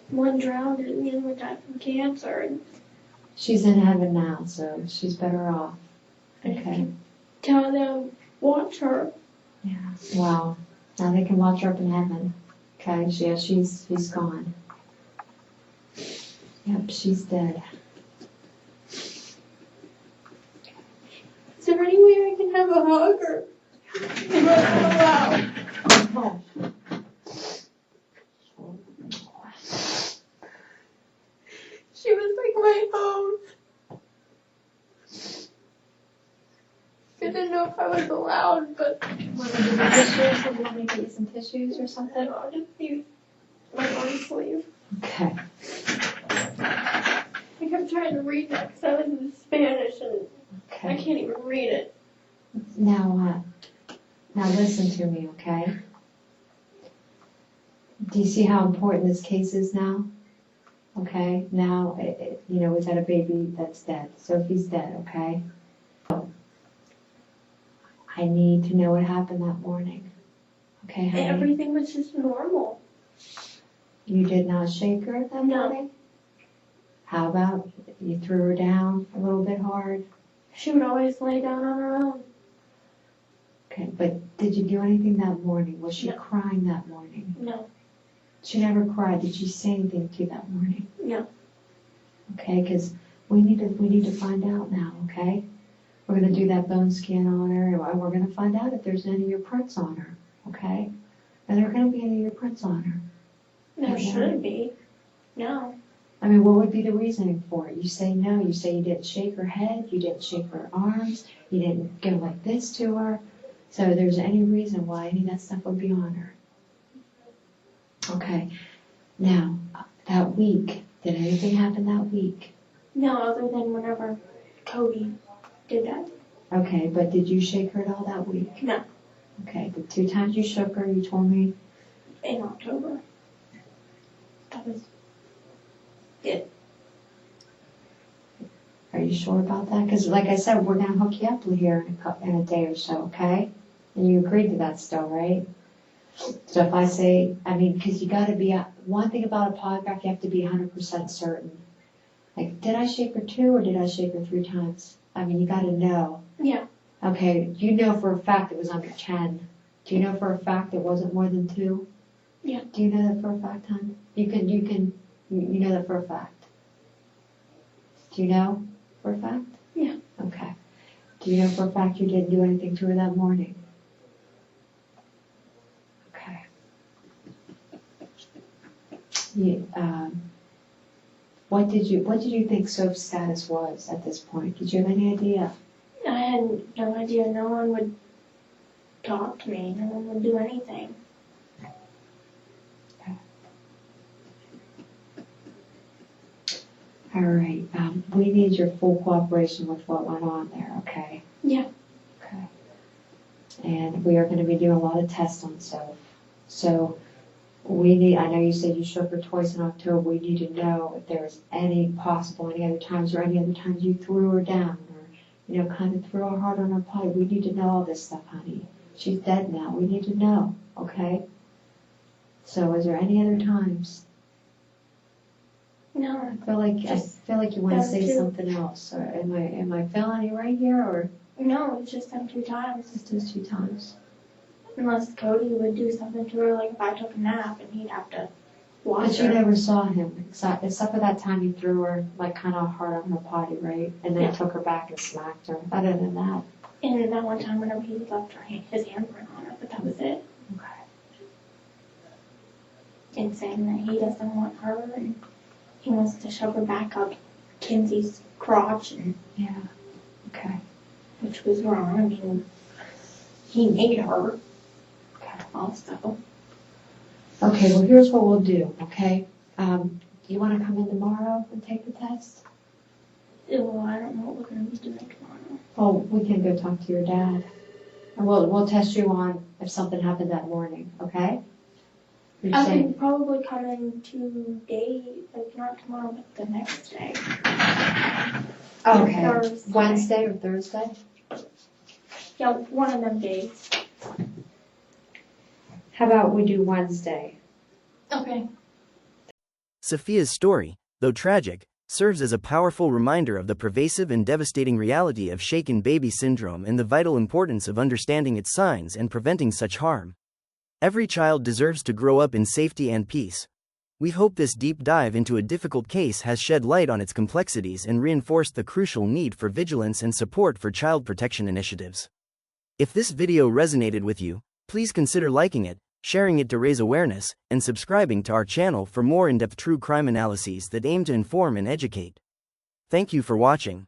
One drowned and the other one died from cancer. And She's in heaven now, so she's better off. Okay. tell them, watch her. Yeah. Wow. Now they can watch her up in heaven. Okay. Yeah, she's gone. Yep, she's dead. Is there any way I can have a hug or run out loud? Oh. didn't know if I was allowed, but. Want to do the tissues? Do you want me to get you some tissues or something? I'll just use my arm sleeve. Okay. I kept trying to read that because I was in Spanish and I Okay. can't even read it. Now listen to me, okay? Do you see how important this case is now? Okay, now, we've got a baby that's dead. Sophie's dead, okay? I need to know what happened that morning. Okay, honey? Everything was just normal. You did not shake her that No. morning? How about you threw her down a little bit hard? She would always lay down on her own. Okay, but did you do anything that morning? Was she No. crying that morning? No, She never cried. Did she say anything to you that morning? no. Okay, because we need to find out now, okay? We're going to do that bone scan on her, and we're going to find out if there's any of your prints on her, okay? Are there going to be any of your prints on her? There Yeah. shouldn't be. No. I mean, what would be the reasoning for it? You say no. You say you didn't shake her head, you didn't shake her arms, you didn't go like this to her. So there's any reason why any of that stuff would be on her. Okay. Now, that week, did anything happen that week? No, other than whenever Cody did that. Okay, but did you shake her at all that week? No. Okay, the 2 times you shook her, you told me. In October. That was it. Are you sure about that? Because like I said, we're going to hook you up here in a day or so, okay? And you agreed to that still, right? So if I say, because you got to be, one thing about a polygraph, you have to be 100% certain. Like, did I shake her 2 or did I shake her 3 times? You got to know. Yeah. Okay, you know for a fact it was under 10. Do you know for a fact it wasn't more than 2? Yeah. Do you know that for a fact, hon? You know that for a fact. Do you know for a fact? Yeah. Okay. Do you know for a fact you didn't do anything to her that morning? Okay. What did you think Soph's status was at this point? Did you have any idea? I had no idea. No one would talk to me. No one would do anything. All right. We need your full cooperation with what went on there, okay? Yeah. Okay. And we are going to be doing a lot of tests on Soph. So I know you said you shook her twice in October. We need to know if there was any other times you threw her down or, kind of threw her hard on her potty. We need to know all this stuff, honey. She's dead now. We need to know, okay? So is there any other times? No. I feel like you want to say something else. Or am I failing you right here, or No, it's just them 2 times. just those 2 times? Unless Cody would do something to her, like if I took a nap and he'd have to watch But you her. never saw him, except for that time you threw her like kind of hard on her potty, right? And then Yeah. took her back and smacked her. Other than that, And then that one time whenever he left his handprint on her, but that was it. okay. And saying that he doesn't want her and he wants to shove her back up Kinsey's crotch, Yeah. Okay. which was wrong. He made her Okay. also. Okay. Well, here's what we'll do. Okay. Do you want to come in tomorrow and take the test? Well, I don't know what we're going to be doing tomorrow. Well, we can go talk to your dad, and we'll test you on if something happened that morning. Okay. You're I saying- can probably come in 2 days, like not tomorrow, but the next day. Okay. Thursday. Wednesday or Thursday? Yeah, one of them days. How about we do Wednesday? Okay. Sophia's story, though tragic, serves as a powerful reminder of the pervasive and devastating reality of shaken baby syndrome and the vital importance of understanding its signs and preventing such harm. Every child deserves to grow up in safety and peace. We hope this deep dive into a difficult case has shed light on its complexities and reinforced the crucial need for vigilance and support for child protection initiatives. If this video resonated with you, please consider liking it, sharing it to raise awareness, and subscribing to our channel for more in-depth true crime analyses that aim to inform and educate. Thank you for watching.